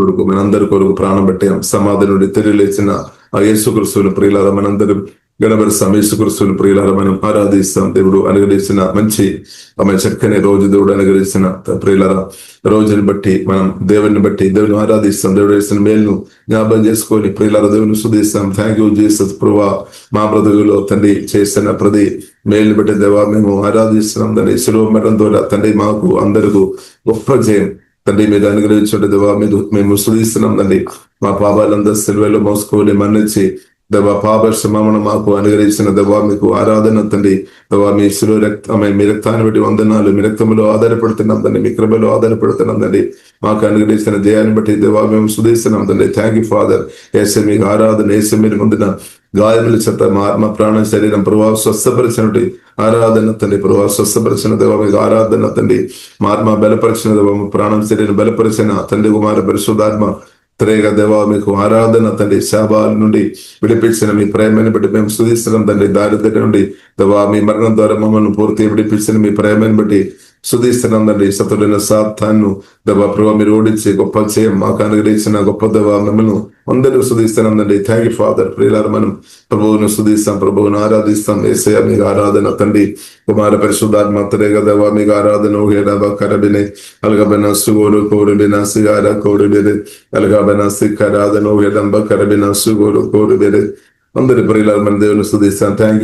కొడుకు మనందరి కొరకు ప్రాణం పెట్టాం, సమాధి నుండి తిరిగి లేచిన ఆ యేసుక్రీస్తుని ప్రియులారా మనందరం గణపరుస్తాం. యేసుక్రీస్తుని ప్రియులారా మనం ఆరాధిస్తాం. దేవుడు అనుగ్రహించిన మంచి ఆమె చక్కని రోజు, దేవుడు అనుగ్రహించిన ప్రియులారా రోజుని బట్టి మనం దేవుని ఆరాధిస్తాం. దేవుడు చేసిన మేలును జ్ఞాపకం చేసుకొని ప్రియులారా దేవుని స్తుతిస్తాం. Thank you Jesus. ప్రభువా, మా బ్రతుకులో తండ్రి చేసిన ప్రతి మేలుని బట్టి దేవా మేము ఆరాధిస్తున్నాం. తండ్రి శిలువ మరణం ద్వారా తండ్రి మాకు అందరికీ గొప్ప జయం తండ్రి మీరు అనుగ్రహించండి దేవా. మేము స్తుతిస్తున్నాం తండ్రి. మా పాపాలంతా సిలువలో మోసుకొని మన్నించి దేవా పాప క్షమాపణ మాకు అనుగ్రహించిన దేవా మీకు ఆరాధన తండ్రి. దేవా మీ శిలువ మీ రక్తాన్ని బట్టి వందనాలు. మీ రక్తంలో ఆధారపడుతున్నాం తండ్రి, మీ కృపలో ఆధారపడుతున్నాం తండ్రి. మాకు అనుగ్రహించిన జయాన్ని బట్టి దేవా మేము స్తుతిస్తున్నాం తండ్రి. Thank you father. ఏసే మీకు ఆరాధన. ఏసే మీరు ముందున గాయముల చేత మా ఆత్మ ప్రాణ శరీరం ప్రభావ స్వస్థపరిచినట్టు ఆరాధన తండ్రి. ప్రభావ స్వస్థపరిచిన దేవా మీకు ఆరాధన తండ్రి. మా ఆత్మ బలపరిచిన దేవా, ప్రాణం శరీరం బలపరిచిన తండ్రి కుమార పరిశుద్ధాత్మ త్రేగ దేవా మీకు ఆరాధన తండ్రి. శాపాల నుండి విడిపించిన మీ ప్రేమని బట్టి మేము స్తుతిస్తున్నాం తండ్రి. దారిద్ర్యం నుండి దేవా మీ మరణం ద్వారా మమ్మల్ని పూర్తిగా విడిపించిన మీ ప్రేమని బట్టి స్తుతిస్తున్నాం తండ్రి. శత్రులైన సాతాను దేవా ప్రభావ మీరు ఓడించి గొప్ప చేయం మాకు అనుగ్రహించిన గొప్ప దేవా మిమ్మల్ని అందరూ స్తుతిస్తున్నాం తండ్రి. Thank you father. ప్రియులారా మనం ప్రభువును స్తుతిస్తాం, ప్రభువును ఆరాధిస్తాం. యేసయ్య మీకు ఆరాధన తండ్రి. కుమార పరిశుద్ధాత్మ త్రేగ దేవా మీకు ఆరాధన. కరబినే అలగబెన సుగోలు కోరుబిన సిగార కోరుబెరే అలగబెన సిక్కరాధన హేదంబ కరబిన సుగోలు కోరుబెరే. అందరి ప్రియులారా మన దేవుని స్తుతిస్తాం. Thank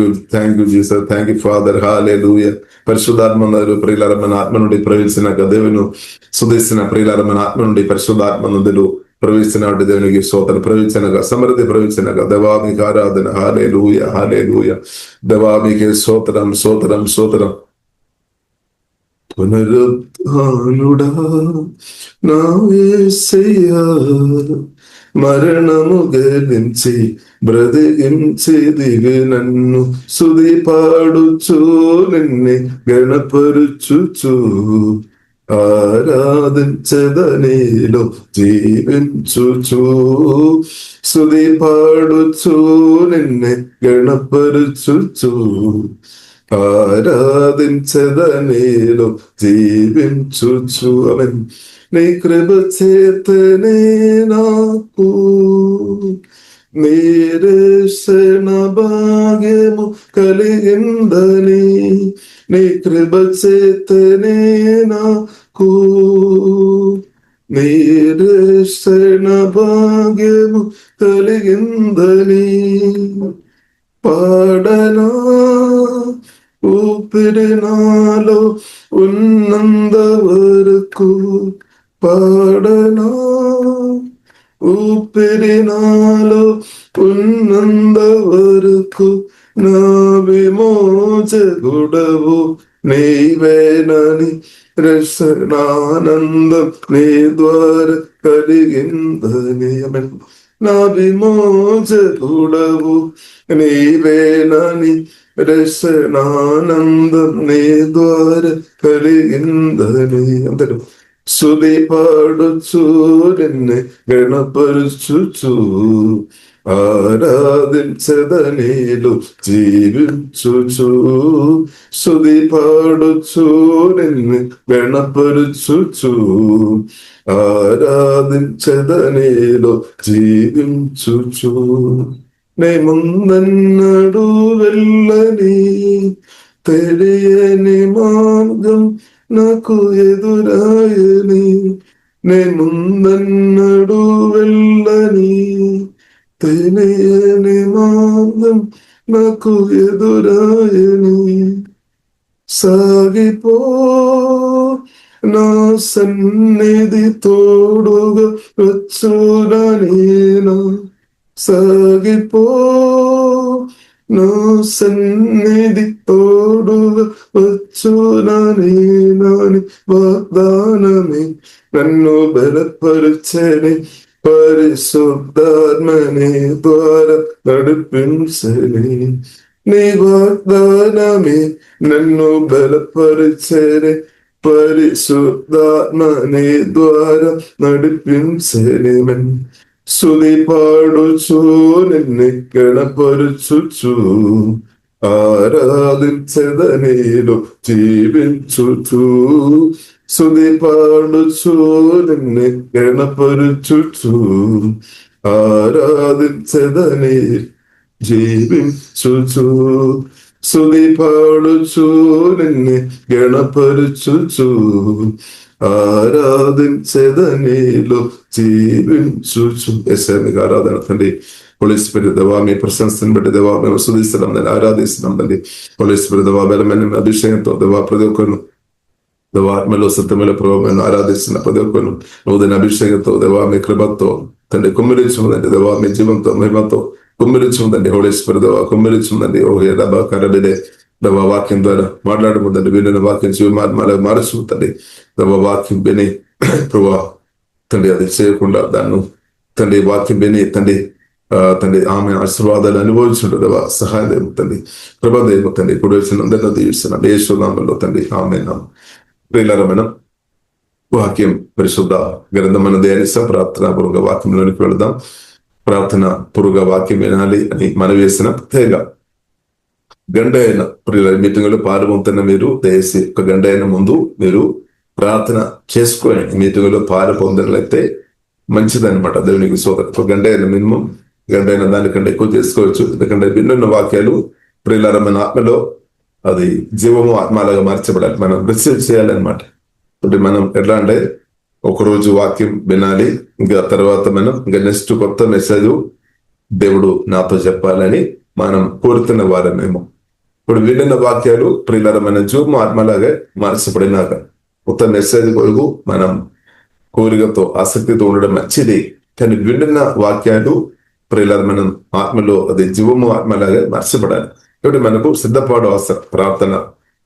you Jesus. Thank you father. Hallelujah. పరిశుద్ధాత్మ ప్రియులారా మన ఆత్మ నుండి ప్రవేశించినాక దేవుని స్తుతిస్తున్న ప్రియులారా మన ఆత్మ నుండి పరిశుద్ధాత్మ నుండి ప్రవేశించినట్టు దేవునికి స్తోత్రం. ప్రవేశించనగా సమృద్ధి ప్రవేశించనగా దేవా మీకు ఆరాధన. హల్లెలూయా హల్లెలూయా. దేవా మీకే స్తోత్రం స్తోత్రం స్తోత్రం. పునరుద్ధానుడా నా యేసయ్యా, మరణము గెలించి బ్రతికించి దిగి నన్ను స్తుతి పాడుచు నిన్నే గణపరుచుచు ఆరాధించదనిలో జీవించుచు స్తుతి పాడుచు నిన్నే గణపరుచుచు ఆరాధించదనిలో జీవించుచు. ఆమేన్. నీ కృప చేతనే నాకు నిరీక్షణ భాగ్యము కలిగిందని, నీ కృప చేతనే నాకు నిరీక్షణ భాగ్యము కలిగిందని పాడనా ఊపిరి నాలో ఉన్నంత వరకు, పాడనా ఊపిరి నాలో ఉన్నంత వరకు, నా విమోచకుడవు నీవేనని రక్షణానందం నీ ద్వారా కలిగిందని. నా విమోచకుడవు నీవేనని రక్షణానందం నీ ద్వారా కలిగిందని. అందరూ స్తుతి పాడుచు నిన్నే గణపరుచుచు ఆరాధించదనిలో జీవించుచు స్తుతి పాడుచు నిన్నే గణపరుచుచు ఆరాధించదనిలో జీవించుచు. నే ముందన్నడు వెళ్ళని తెలియని మార్గం నాకు ఎదురాయని, నే ముందన్నడు వెళ్ళని తెలియని మార్గం నాకు ఎదురాయని, సాగిపో నా సన్నిధి తోడుగా వచ్చుననేనా, సాగిపో నా సన్నిధి తోడుగా వచ్చుననేనాని వాగ్దానమే నన్ను బలపరచని, పరిశుద్ధాత్మని ద్వారా నడిపించని. నీ వాగ్దానమే నన్ను బలపరచని, పరిశుద్ధాత్మని ద్వారా నడిపించని. స్తుతి పాడుచు నిన్నే గణపరుచుచు ఆరాధించదనిలో జీవించుచు సుది పాడుచు నిన్ను గణపరుచుచు ఆరాధించదని జీవించుచు. సుది పాడుచు నిన్ను గణపరుచుచు ఆరాధించదనిలో జీవించుచు. ఎస్ఐకి ఆరాధన తండ్రి. హోలీ స్పిరిట్ దేవా, మీ ప్రశంసను బట్టి దేవా మేము స్తుతిస్తున్నాం తండ్రి, ఆరాధిస్తున్నాం తండ్రి. హోలీ స్పిరిట్ దేవా, బలమైన అభిషేకంతో దేవా ప్రతి ఒక్కరు దేవా ఆత్మలో సత్యమైన ప్రభావం ఆరాధిస్తున్న ప్రతి ఒక్కరు నూతన అభిషేకంతో దేవా మీ కృపతో తండ్రి కుమ్మిరించుందండి దేవా, మీ జీవంతో మహిమతో కుమ్మిరించుందండి. హోలీ స్పిరిట్ దేవా కుమ్మిరించుందండి. ఓ రబా కరడిదే దేవా వాక్యం ద్వారా మాట్లాడబోదండి. విన్న వాక్యం జీవమాత్మలాగా మారుస్తుందండి దేవా. వాక్యం విని ప్రభా తండ్రి అది చేయకుండా దాన్ని తండ్రి వాక్యం విని తండ్రి తండ్రి ఆమె ఆశీర్వాదాలు అనుభవించుంటు దేవా సహాయం తండ్రి, ప్రభాదేమో తండ్రి ఇప్పుడు వచ్చిన అందరిలో దీవిస్తున్నాం యేసునామములో తండ్రి, ఆమేన్. ప్రియులారా, వాక్యం పరిశుద్ధ గ్రంథమైన ధ్యానిస్తాం. ప్రార్థనా పూర్వక వాక్యంలోనికి వెళదాం. ప్రార్థన పూర్వక వాక్యం వినాలి అని మనవి వేసిన ప్రత్యేక గంట అయిన ప్రియుల మీటింగ్లో పాల్గొంటున్న మీరు దయచేసి ఒక గంట అయిన ముందు మీరు ప్రార్థన చేసుకొని మీటింగ్లో పొందినట్లయితే మంచిదనమాట. దేవునికి సోదరు ఒక గంట అయిన మినిమం గంట అయిన దానికంటే ఎక్కువ చేసుకోవచ్చు. ఎందుకంటే భిన్న వాక్యాలు ప్రియులారా మన ఆత్మలో అది జీవము ఆత్మలాగా మార్చబడాలి, మనం రిసీవ్ చేయాలన్నమాట. అంటే మనం ఎట్లా అంటే ఒకరోజు వాక్యం వినాలి, ఇంకా తర్వాత మనం ఇంకా నెక్స్ట్ కొత్త మెసేజ్ దేవుడు నాతో చెప్పాలని మనం కోరుతున్న వారమేమో. ఇప్పుడు విన్న వాక్యాలు ప్రియులారా మన జీవము ఆత్మలాగా మార్చబడినాక కొత్త మెసేజ్ కొరకు మనం కోరికతో ఆసక్తితో ఉండడం మంచిది. కానీ విన్న వాక్యాలు ప్రియులారా మనం ఆత్మలో అది జీవము ఆత్మలాగా మార్చబడాలి. కాబట్టి మనకు సిద్ధపాటు అవసరం, ప్రార్థన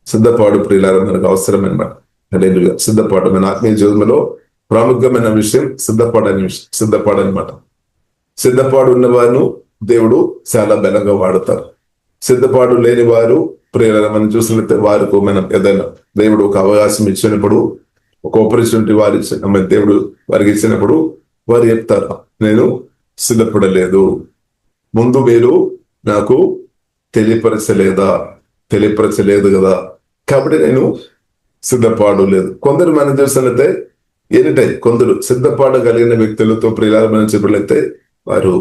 సిద్ధపాటు ప్రియులారా మనకు అవసరం అనమాట. హల్లెలూయా. సిద్ధపాటు మన ఆత్మీయ జీవితంలో ప్రాముఖ్యమైన విషయం సిద్ధపాటు అనమాట. సిద్ధపాటు ఉన్న వారిని దేవుడు చాలా బలంగా వాడుతారు. సిద్ధపాటు లేని వారు ప్రియులారా మనం చూసినట్లయితే వారికి మనం ఏదైనా దేవుడు ఒక అవకాశం ఇచ్చినప్పుడు, ఒక ఆపర్చునిటీ దేవుడు వారికి ఇచ్చినప్పుడు వారు చెప్తారు, నేను సిద్ధపడలేదు, ముందు మీరు నాకు తెలియపరచలేదు కదా, కాబట్టి నేను సిద్ధపాడు లేదు. కొందరు మనం చూసినట్లయితే ఎనిటై కొందరు సిద్ధపాటు కలిగిన వ్యక్తులతో ప్రియులారా మనం చెప్పినట్లయితే వారు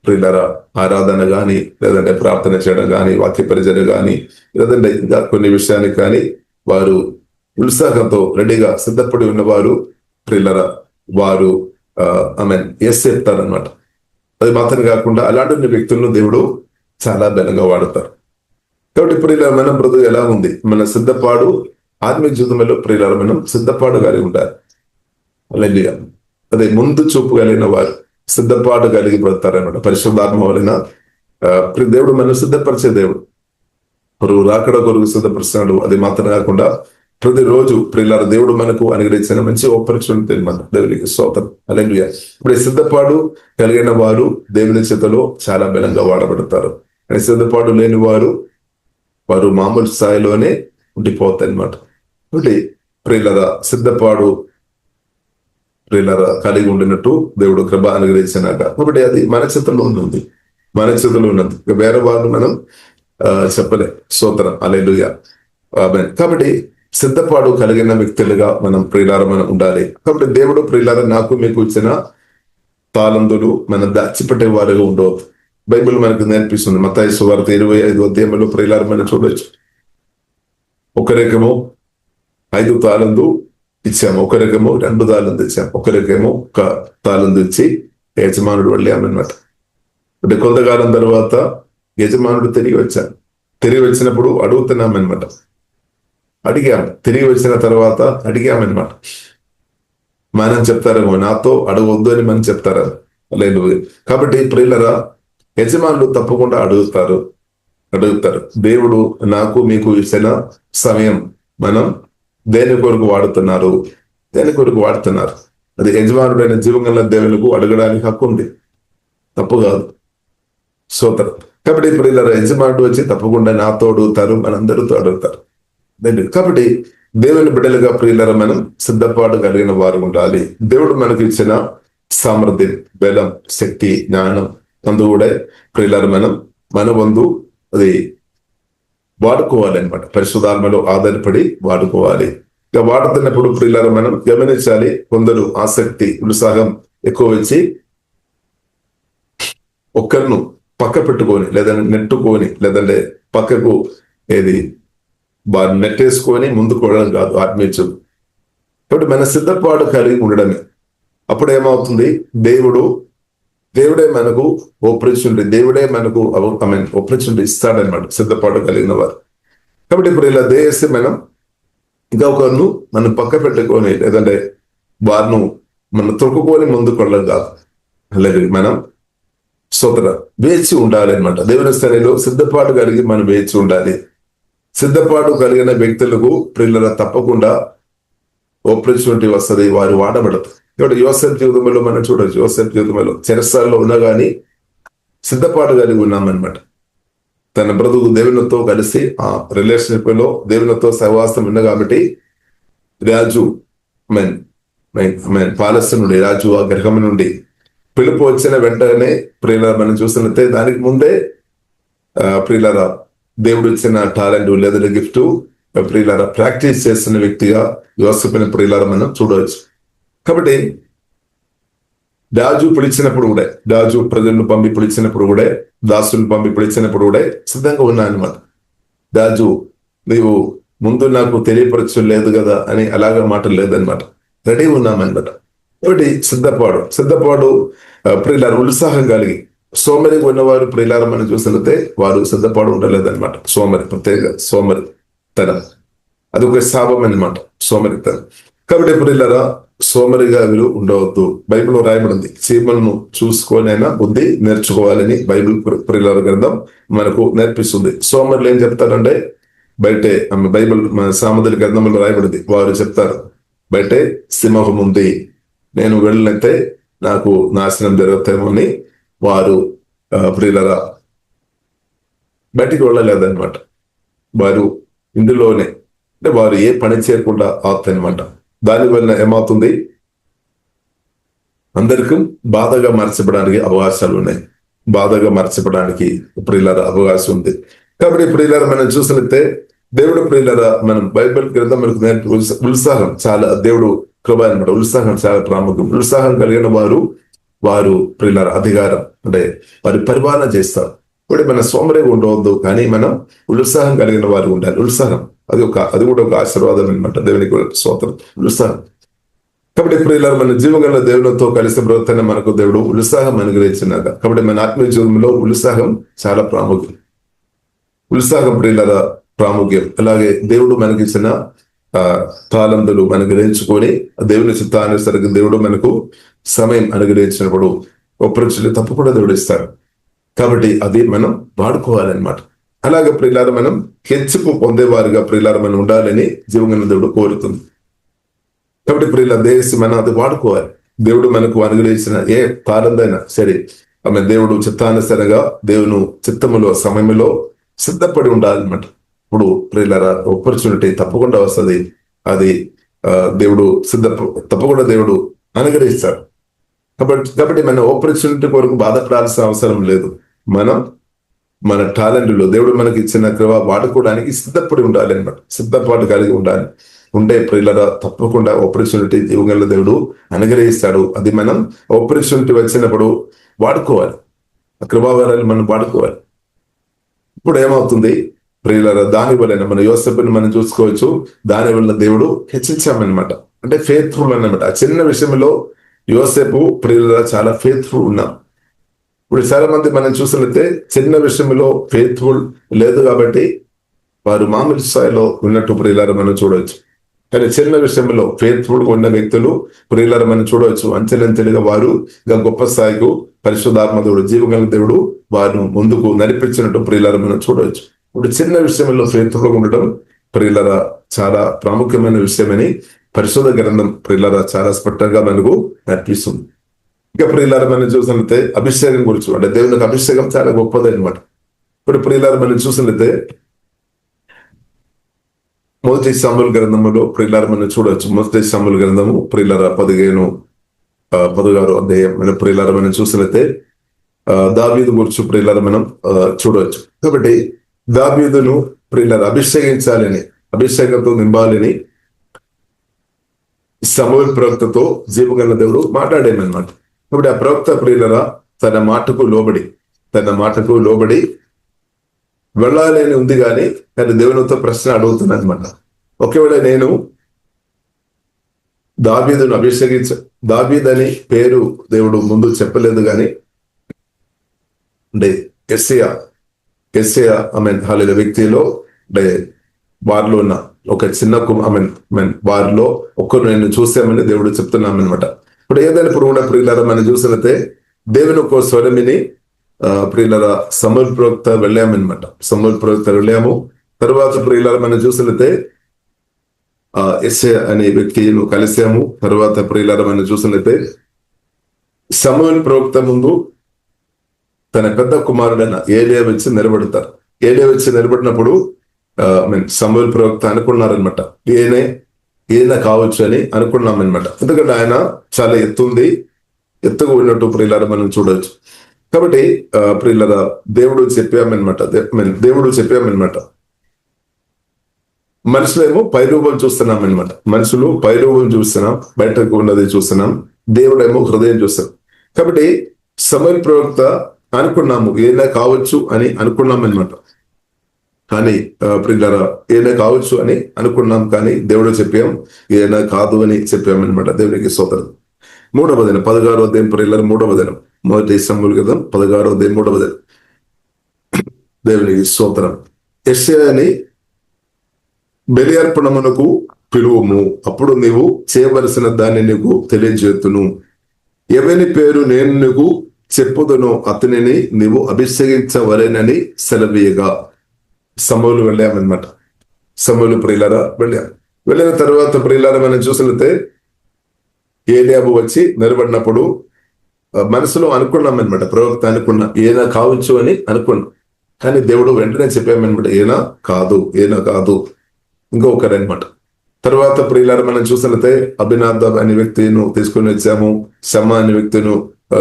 ప్రియులారా ఆరాధన గాని, లేదంటే ప్రార్థన చేయడం కానీ, వాక్య పరిచయం కానీ, లేదంటే ఇంకా కొన్ని విషయానికి కానీ వారు ఉత్సాహంతో రెడీగా సిద్ధపడి ఉన్నవారు ప్రియులారా వారు ఎస్ చెప్తారనమాట. అది మాత్రం కాకుండా అలాంటి వ్యక్తులను దేవుడు చాలా బలంగా వాడతారు. కాబట్టి ప్రియులారా మన బ్రతుకు ఎలా ఉంది? మన సిద్ధపాడు ఆత్మీయ జీవితంలో ప్రియులారా మనం సిద్ధపాటు కలిగి ఉంటారు. హల్లెలూయా. అదే ముందు చూపు కలిగిన వారు సిద్ధపాటు కలిగి పడతారనమాట. పరిశుద్ధాత్మ వలన దేవుడు మనం సిద్ధపరిచే దేవుడు, కొరకు రాకడ కొరకు సిద్ధపరుస్తున్నాడు. అది మాత్రం కాకుండా ప్రతిరోజు ప్రియులారా దేవుడు మనకు అనుగ్రహించిన మంచి ఆపర్చునిటీ మన దేవునికి స్తోత్రం. హల్లెలూయా. ఇప్పుడు సిద్ధపాటు కలిగిన వారు దేవుని చేతిలో చాలా బలంగా వాడబడతారు. కానీ సిద్ధపాటు లేని వారు మామూలు స్థాయిలోనే ఉండిపోతాయి అన్నమాట. కాబట్టి ప్రియులారా సిద్ధపాటు ప్రియులారా కలిగి ఉండినట్టు దేవుడు కృప అనుగ్రహించినాక కాబట్టి అది మన చేతుల్లో ఉంది, మన చేతుల్లో ఉన్నది. వేరే వాళ్ళు మనం చెప్పలే. స్తోత్రం. హల్లెలూయా. ఆమేన్. కాబట్టి సిద్ధపాటు కలిగిన వ్యక్తులుగా మనం ప్రియులారా మనం ఉండాలి. కాబట్టి దేవుడు ప్రియులారా నాకు మీకు ఇచ్చిన తాళంతులు మనం దాచిపెట్టే వారుగా ఉండవద్దు. బైబిల్ మనకు నేర్పిస్తుంది. మత్తయి సువార్త 25వ అధ్యాయంలో ప్రియులారా మనం చూడొచ్చు. ఒకరికేమో 5 తాళంతు ఇచ్చాము, ఒకరికేమో 2 తాళంతు ఇచ్చాము, ఒకరికేమో 1 తాళంతు ఇచ్చి యజమానుడు వెళ్ళామన్నమాట. అంటే కొంతకాలం తర్వాత యజమానుడు తిరిగి వచ్చాను. తిరిగి వచ్చినప్పుడు అడుగుతున్నామన్నమాట. తిరిగి వచ్చిన తర్వాత అడిగామన్నమాట. మనం చెప్తారేమో నాతో అడగొద్దు అని మనం చెప్తారేమో. లేదు. కాబట్టి ప్రియులారా యజమానులు తప్పకుండా అడుగుతారు. దేవుడు నాకు మీకు ఇచ్చిన సమయం మనం దేని కొరకు వాడుతున్నారు, అది యజమానుడైన జీవగల దేవులకు అడగడానికి హక్కు ఉంది, తప్పు కాదు. స్తోత్రం. కాబట్టి ప్రియులారా యజమానుడు వచ్చి తప్పకుండా నాతో అడుగుతారు, మనందరితో అడుగుతారు. కాబట్టి దేవుని బిడ్డలుగా ప్రియులారా మనం సిద్ధపాటు కలిగిన వారు ఉండాలి. దేవుడు మనకు ఇచ్చిన సామర్థ్యం, బలం, శక్తి, జ్ఞానం అందు కూడా ప్రియులారా మనం మన వంతు అది వాడుకోవాలి అనమాట. పరిశుద్ధాత్మలో ఆధారపడి వాడుకోవాలి. ఇక వాడుతున్నప్పుడు ప్రియులారా మనం గమనించాలి. కొందరు ఆసక్తి ఉత్సాహం ఎక్కువ ఇచ్చి ఒక్కరిను పక్క పెట్టుకొని లేదంటే నెట్టుకొని లేదంటే పక్కకు ఏది వారిని నెట్టేసుకొని ముందుకు వెళ్ళడం కాదు ఆత్మీయచు. కాబట్టి మన సిద్ధపాటు కలిగి ఉండడమే. అప్పుడు ఏమవుతుంది, దేవుడే మనకు ఆపర్చునిటీ, దేవుడే మనకు ఆపర్చునిటీ ఇస్తాడనమాట సిద్ధపాటు కలిగిన వారు. కాబట్టి ఇప్పుడు ఇలా దేశం మనం ఇంకా ఒకరిను మనం పక్క పెట్టుకొని లేదంటే వారిను మనం తొక్కుకొని ముందుకు వెళ్ళడం కాదు. అలాగే మనం వేచి ఉండాలి అనమాట. దేవుని స్థాయిలో సిద్ధపాటు కలిగి మనం వేచి ఉండాలి. సిద్ధపాటు కలిగిన వ్యక్తులకు ప్రియుల తప్పకుండా ఆపర్చునిటీ వస్తుంది, వారు వాడబడతారు. ఇక్కడ యోసేపు జీవితంలో మనం చూడవచ్చు. యోసేపు జీవితంలో చెరసాలలో ఉన్నా కానీ సిద్ధపాటు కలిగి ఉన్నామన్నమాట. తన బ్రతుకు దేవునితో కలిసి ఆ రిలేషన్షిప్ లో దేవునితో సహవాసం ఉన్నా కాబట్టి రాజు పాలస్య నుండి, రాజు ఆ గృహం నుండి పిలుపు వచ్చిన వెంటనే ప్రియుల మనం చూసినట్టే దానికి ముందే ప్రియుల దేవుడు ఇచ్చిన టాలెంట్ లేదా గిఫ్ట్ ప్రియుల ప్రాక్టీస్ చేస్తున్న వ్యక్తిగా యోసేపుని ప్రియుల మనం చూడవచ్చు. కాబట్టి రాజు పిలిచినప్పుడు కూడా, రాజు ప్రజలను పంపి పిలిచినప్పుడు కూడా, దాసులను పంపి పిలిచినప్పుడు కూడా సిద్ధంగా ఉన్నా అనమాట. రాజు నీవు ముందు నాకు తెలియపరచలేదు కదా అని అలాగా మాటలు లేదనమాట, రెడీ ఉన్నామన్నమాట. కాబట్టి సిద్ధపాడు ప్రియులారు ఉత్సాహం కలిగి, సోమరిగా ఉన్నవారు ప్రియులారు మనం చూసినట్టే వారు సిద్ధపాడు ఉండలేదన్నమాట. ప్రత్యేక సోమరి తనం అది ఒక శాపం అనమాట, సోమరితనం. కాబట్టి ప్రియులారా సోమరిగా వీరు ఉండవద్దు. బైబిల్లో రాయబడింది, చీమలను చూసుకొనైనా బుద్ధి నేర్చుకోవాలని బైబిల్ ప్రియులార గ్రంథం మనకు నేర్పిస్తుంది. సోమరులు ఏం చెప్తారంటే బయటే బైబిల్ సామెతల గ్రంథంలో రాయబడింది, వారు చెప్తారు బయటే సింహం ఉంది, నేను వెళ్ళినైతే నాకు నాశనం జరుగుతామో అని వారు ప్రియులరా బయటికి వెళ్ళలేదన్నమాట. వారు ఇందులోనే అంటే వారు ఏ పని చేయకుండా ఆపుతాయన్నమాట. దానివల్ల ఏమవుతుంది, అందరికీ బాధగా మర్చిపోవడానికి అవకాశాలు ఉన్నాయి. బాధగా మర్చిపోవడానికి ప్రియులరా అవకాశం ఉంది. కాబట్టి ప్రియులరా మనం చూసినట్టే దేవుడు ప్రియులరా మనం బైబిల్ గ్రంథం మనకు నేర్పి ఉత్సాహం చాలా దేవుడు కృప అనమాట. ఉత్సాహం చాలా ప్రాముఖ్యం. ఉత్సాహం కలిగిన వారు ప్రియులరా అధికారం అంటే వారి పరిపాలన చేస్తారు. ఇప్పుడు మన సోమరిగా ఉండవద్దు, కానీ మనం ఉత్సాహం కలిగిన వారు ఉండాలి. ఉత్సాహం అది కూడా ఒక ఆశీర్వాదం అనమాట. దేవునికి స్తోత్రం, ఉత్సాహం. కాబట్టి ప్రియులారా మన జీవగల దేవునితో కలిసి బ్రతుకుతున్న మనకు దేవుడు ఉత్సాహం అనుగ్రహించినాక, కాబట్టి మన ఆత్మీయ జీవితంలో ఉత్సాహం చాలా ప్రాముఖ్యం. ఉత్సాహం ప్రియులారా ప్రాముఖ్యం. అలాగే దేవుడు మనకిచ్చిన తాళంతులు మనం గ్రహించుకొని దేవుని చిత్తానుసరికి దేవుడు మనకు సమయం అనుగ్రహించినప్పుడు ఆపర్చునిటీ తప్పకుండా దేవుడు ఇస్తాడు. కాబట్టి అది మనం వాడుకోవాలన్నమాట. అలాగే ప్రియులారా మనం హెచ్చుకు పొందేవారుగా ప్రియులారా మనం ఉండాలని జీవగల దేవుడు కోరుతుంది. కాబట్టి ప్రియుల దేశం మనం అది వాడుకోవాలి. దేవుడు మనకు అనుగ్రహించిన ఏ తాళందైనా సరే దేవుడు చిత్తానుసరిగా దేవుని చిత్తములో సమయంలో సిద్ధపడి ఉండాలన్నమాట. ఇప్పుడు ప్రియులారా ఆపర్చునిటీ తప్పకుండా వస్తుంది. అది దేవుడు తప్పకుండా దేవుడు అనుగ్రహిస్తాడు. కాబట్టి మన ఆపర్చునిటీ కొరకు బాధపడాల్సిన అవసరం లేదు. మన టాలెంట్లో దేవుడు మనకి ఇచ్చిన కృప వాడుకోవడానికి సిద్ధపడి ఉండాలి అనమాట. సిద్ధపాటు కలిగి ఉండే ప్రియులరా తప్పకుండా ఆపర్చునిటీ జీవగల దేవుడు అనుగ్రహిస్తాడు. అది మనం ఆపర్చునిటీ వచ్చినప్పుడు వాడుకోవాలి. ఆ కృపావరాలు మనం వాడుకోవాలి. ఇప్పుడు ఏమవుతుంది ప్రియులరా, దాని వలన మన యోసేపుని మనం చూసుకోవచ్చు. దాని వలన దేవుడు హెచ్చించామన్నమాట. అంటే ఫెయిత్ఫుల్ అన్నమాట. ఆ చిన్న విషయంలో యోసేపు ప్రియులరా చాలా ఫెయిత్ఫుల్ ఉన్నాం. ఇప్పుడు చాలా మంది మనం చూసినట్లయితే చిన్న విషయంలో ఫెయిత్ఫుల్ లేదు కాబట్టి వారు మామూలు స్థాయిలో ఉన్నట్టు ప్రియులారా మనం చూడవచ్చు. కానీ చిన్న విషయంలో ఫెయిత్ఫుల్ గా ఉన్న వ్యక్తులు ప్రియులారా మనం చూడవచ్చు. అంచెలంచెలుగా వారు ఇంకా గొప్ప స్థాయికు పరిశుద్ధాత్మ దేవుడు జీవగల దేవుడు వారు ముందుకు నడిపించినట్టు ప్రియులారా మనం చూడవచ్చు. ఇప్పుడు చిన్న విషయంలో ఫెయిత్ఫుల్ గా ఉండడం ప్రియులారా చాలా ప్రాముఖ్యమైన విషయమని పరిశుద్ధ గ్రంథం ప్రియులారా చాలా స్పష్టంగా మనకు నడిపిస్తుంది. ఇంకా ప్రియులారా మనం చూసినట్లయితే అభిషేకం గురించి, అంటే దేవునికి అభిషేకం చాలా గొప్పది అనమాట. ఇప్పుడు ప్రియులారా మనం చూసినట్లయితే మొదటి సమూయేలు గ్రంథంలో ప్రియులారా మనం చూడవచ్చు. మొదటి సమూయేలు గ్రంథము ప్రియులారా 16 అధ్యాయం మన ప్రియులారా మనం చూసినట్లయితే దావీదు గురించి ప్రియులారా మనం చూడవచ్చు. కాబట్టి దావీదును ప్రియులారా అభిషేకించాలని, అభిషేకంతో నింపాలని సమూయేలు ప్రవక్తతో జీవగల దేవుడు మాట్లాడేమన్నమాట. ఇప్పుడు ఆ ప్రవక్త ప్రియులరా తన మాటకు లోబడి వెళ్ళాలని ఉంది కానీ దేవునితో ప్రశ్న అడుగుతున్నా అనమాట. ఒకవేళ నేను దావీదును దావీదని పేరు దేవుడు ముందు చెప్పలేదు కానీ అంటే యెషయా హల్లెలూయా వ్యక్తిలో అంటే వారిలో ఉన్న ఒక చిన్న వారిలో ఒక్కరు నేను చూసామని దేవుడు చెప్తున్నామన్నమాట. ఇప్పుడు ఏదైనా కూడా ప్రియులారా మనం చూసినట్టే దేవుని ఒక స్వరమిని ప్రియులారా సమూయేలు ప్రవక్త వెళ్ళాము. తర్వాత ప్రియులారా మనం చూసినట్టే యెషయా అనే వ్యక్తిను కలిసాము. తర్వాత ప్రియులారా మనం చూసినట్టే సమూయేలు ప్రవక్త ముందు తన పెద్ద కుమారుడైన ఏలియా వచ్చి నిలబడినప్పుడు సమూయేలు ప్రవక్త అనుకున్నారనమాట, ఈయన కావచ్చు అని అనుకున్నామన్నమాట. ఎందుకంటే ఆయన చాలా ఎత్తుగా ఉన్నట్టు ప్రియులారా మనం చూడవచ్చు. కాబట్టి ప్రియులారా దేవుడు చెప్పామన్నమాట. మనుషులేమో పైరూపం చూస్తున్నాం, బయటకు ఉన్నది చూస్తున్నాం, దేవుడేమో హృదయం చూస్తున్నాం. కాబట్టి సమూయేలు ప్రవక్త అనుకున్నాము ఈయన కావచ్చు అని అనుకున్నామన్నమాట. కానీ ప్రియులారా ఈయన కావచ్చు అని అనుకున్నాం కానీ దేవుడు చెప్పాం ఈయన కాదు అని చెప్పామన్నమాట. దేవునికి స్తోత్రం. 3వ దినం 16వ అధ్యాయం ప్రియులారా 3వ దినం మొదటి సమూయేలు గ్రంథం 16వ అధ్యాయం 3వ దినం. దేవునికి స్తోత్రం. యెషయాని బలి అర్పణమునకు పిలువము, అప్పుడు నీవు చేయవలసిన దాన్ని నీకు తెలియజేతును. ఎవని పేరు నేను నీకు చెప్పుదునో అతనిని నీవు అభిషేకించవలెనని సెలవీయగా సమూయేలు వెళ్ళామన్నమాట. సమూయేలు ప్రియులారా వెళ్ళిన తర్వాత ప్రియులారా మనం చూసినట్లయితే ఏలీయాబు వచ్చి నిలబడినప్పుడు మనసులో అనుకున్నామన్నమాట, ప్రవక్త అనుకున్నా ఈయన కావచ్చు అని అనుకున్నాం. కానీ దేవుడు వెంటనే చెప్పామన్నమాట, ఈయన కాదు ఇంకొకరనమాట. తర్వాత ప్రియులారా మనం చూసినట్లయితే అభినాదాబ్ అనే వ్యక్తిను తీసుకొని వచ్చాము, షమ్మా అనే వ్యక్తిను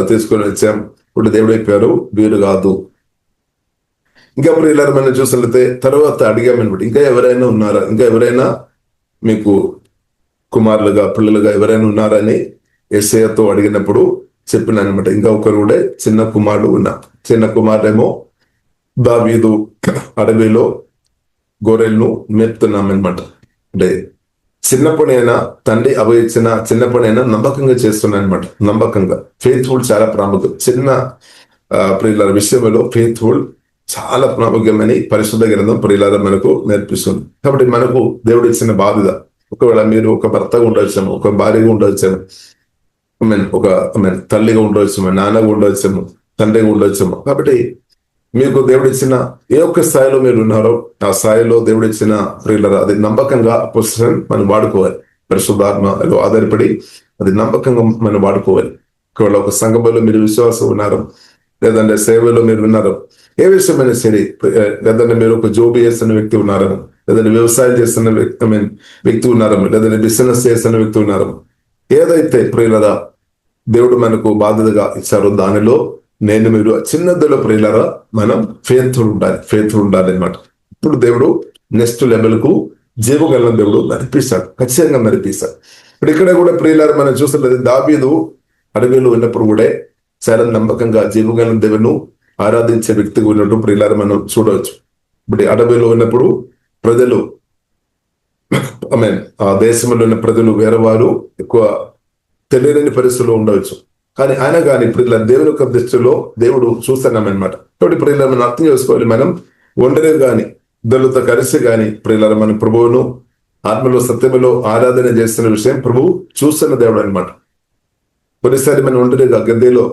తీసుకొని వచ్చాము. ఇప్పుడు దేవుడు చెప్పారు వీరు కాదు. ఇంకా ప్రియులారా మనం చూసినట్లయితే తర్వాత అడిగామన్నమాట, ఇంకా ఎవరైనా ఉన్నారా, ఇంకా ఎవరైనా మీకు కుమారులుగా పిల్లలుగా ఎవరైనా ఉన్నారని యెషయాతో అడిగినప్పుడు చెప్పినమాట. ఇంకా ఒకరు కూడా చిన్న కుమారుడేమో దావీదు అడవిలో గొర్రెలను మేపుతున్నామన్నమాట. అంటే చిన్నప్పుడైనా తండ్రి అభయించిన చిన్నప్పుడైనా నమ్మకంగా చేస్తున్నానమాట. నమ్మకంగా ఫెయిత్ఫుల్ చాలా ప్రాముఖ్యం. చిన్న ప్రియులార విషయంలో ఫెయిత్ఫుల్ చాలా ప్రాముఖ్యమని పరిశుద్ధ గ్రంథం ప్రియులార మనకు నేర్పిస్తుంది. కాబట్టి మనకు దేవుడు ఇచ్చిన బాధ్యత, ఒకవేళ మీరు ఒక భర్తగా ఉండవచ్చాము, ఒక భార్యగా ఉండవచ్చాము, ఒక తల్లిగా ఉండవచ్చాము, నాన్నగా ఉండవచ్చాము, తండ్రిగా ఉండవచ్చాము. కాబట్టి మీకు దేవుడు ఇచ్చిన ఏ ఒక్క స్థాయిలో మీరు ఉన్నారో ఆ స్థాయిలో దేవుడు ఇచ్చిన ప్రియులారా అది నమ్మకంగా మనం వాడుకోవాలి. పరిశుద్ధాత్మలో ఆధారపడి అది నమ్మకంగా మనం వాడుకోవాలి. ఒకవేళ ఒక సంఘంలో మీరు విశ్వాసం ఉన్నారు, లేదంటే సేవలో మీరు ఉన్నారు, ఏ విషయమైనా సరే, లేదంటే మీరు ఒక జోబీ చేస్తున్న వ్యక్తి ఉన్నారని, లేదంటే వ్యవసాయం చేస్తున్న వ్యక్తి ఉన్నారని, లేదంటే బిజినెస్ చేస్తున్న వ్యక్తి ఉన్నారని, ఏదైతే ప్రియులారా దేవుడు మనకు బాధ్యతగా ఇచ్చారో దానిలో మీరు చిన్నదిలో ప్రియులారా మనం ఫెయిత్ఫుల్ ఉండాలి అనమాట. ఇప్పుడు దేవుడు నెక్స్ట్ లెవెల్ కు జీవగల దేవుడు ఖచ్చితంగా నడిపిస్తాడు. ఇప్పుడు ఇక్కడ కూడా ప్రియులారా మనం చూస్తున్నది దావీదు అడవిలో ఉన్నప్పుడు కూడా చాలా నమ్మకంగా జీవగల దేవును ఆరాధించే వ్యక్తిగా ఉన్నట్టు ప్రియులారా మనం చూడవచ్చు. ఇప్పుడు అడవిలో ఉన్నప్పుడు ప్రజలు ఆ దేశంలో ఉన్న ప్రజలు వేరే వారు ఎక్కువ తెలియని పరిస్థితుల్లో ఉండవచ్చు. కానీ ఇప్పుడు ఇలా దేవుని యొక్క దృష్టిలో దేవుడు చూస్తున్నామన్నమాట. కాబట్టి ప్రియుల మనం అర్థం చేసుకోవాలి, మనం ఒంటరిగా కానీ ఇద్దరితో కలిసి కానీ ప్రియుల మన ప్రభువును ఆత్మలో సత్యములో ఆరాధన చేస్తున్న విషయం ప్రభువు చూస్తున్న దేవుడు అనమాట. కొన్నిసారి మనం ఒంటరిగా గద్దెలో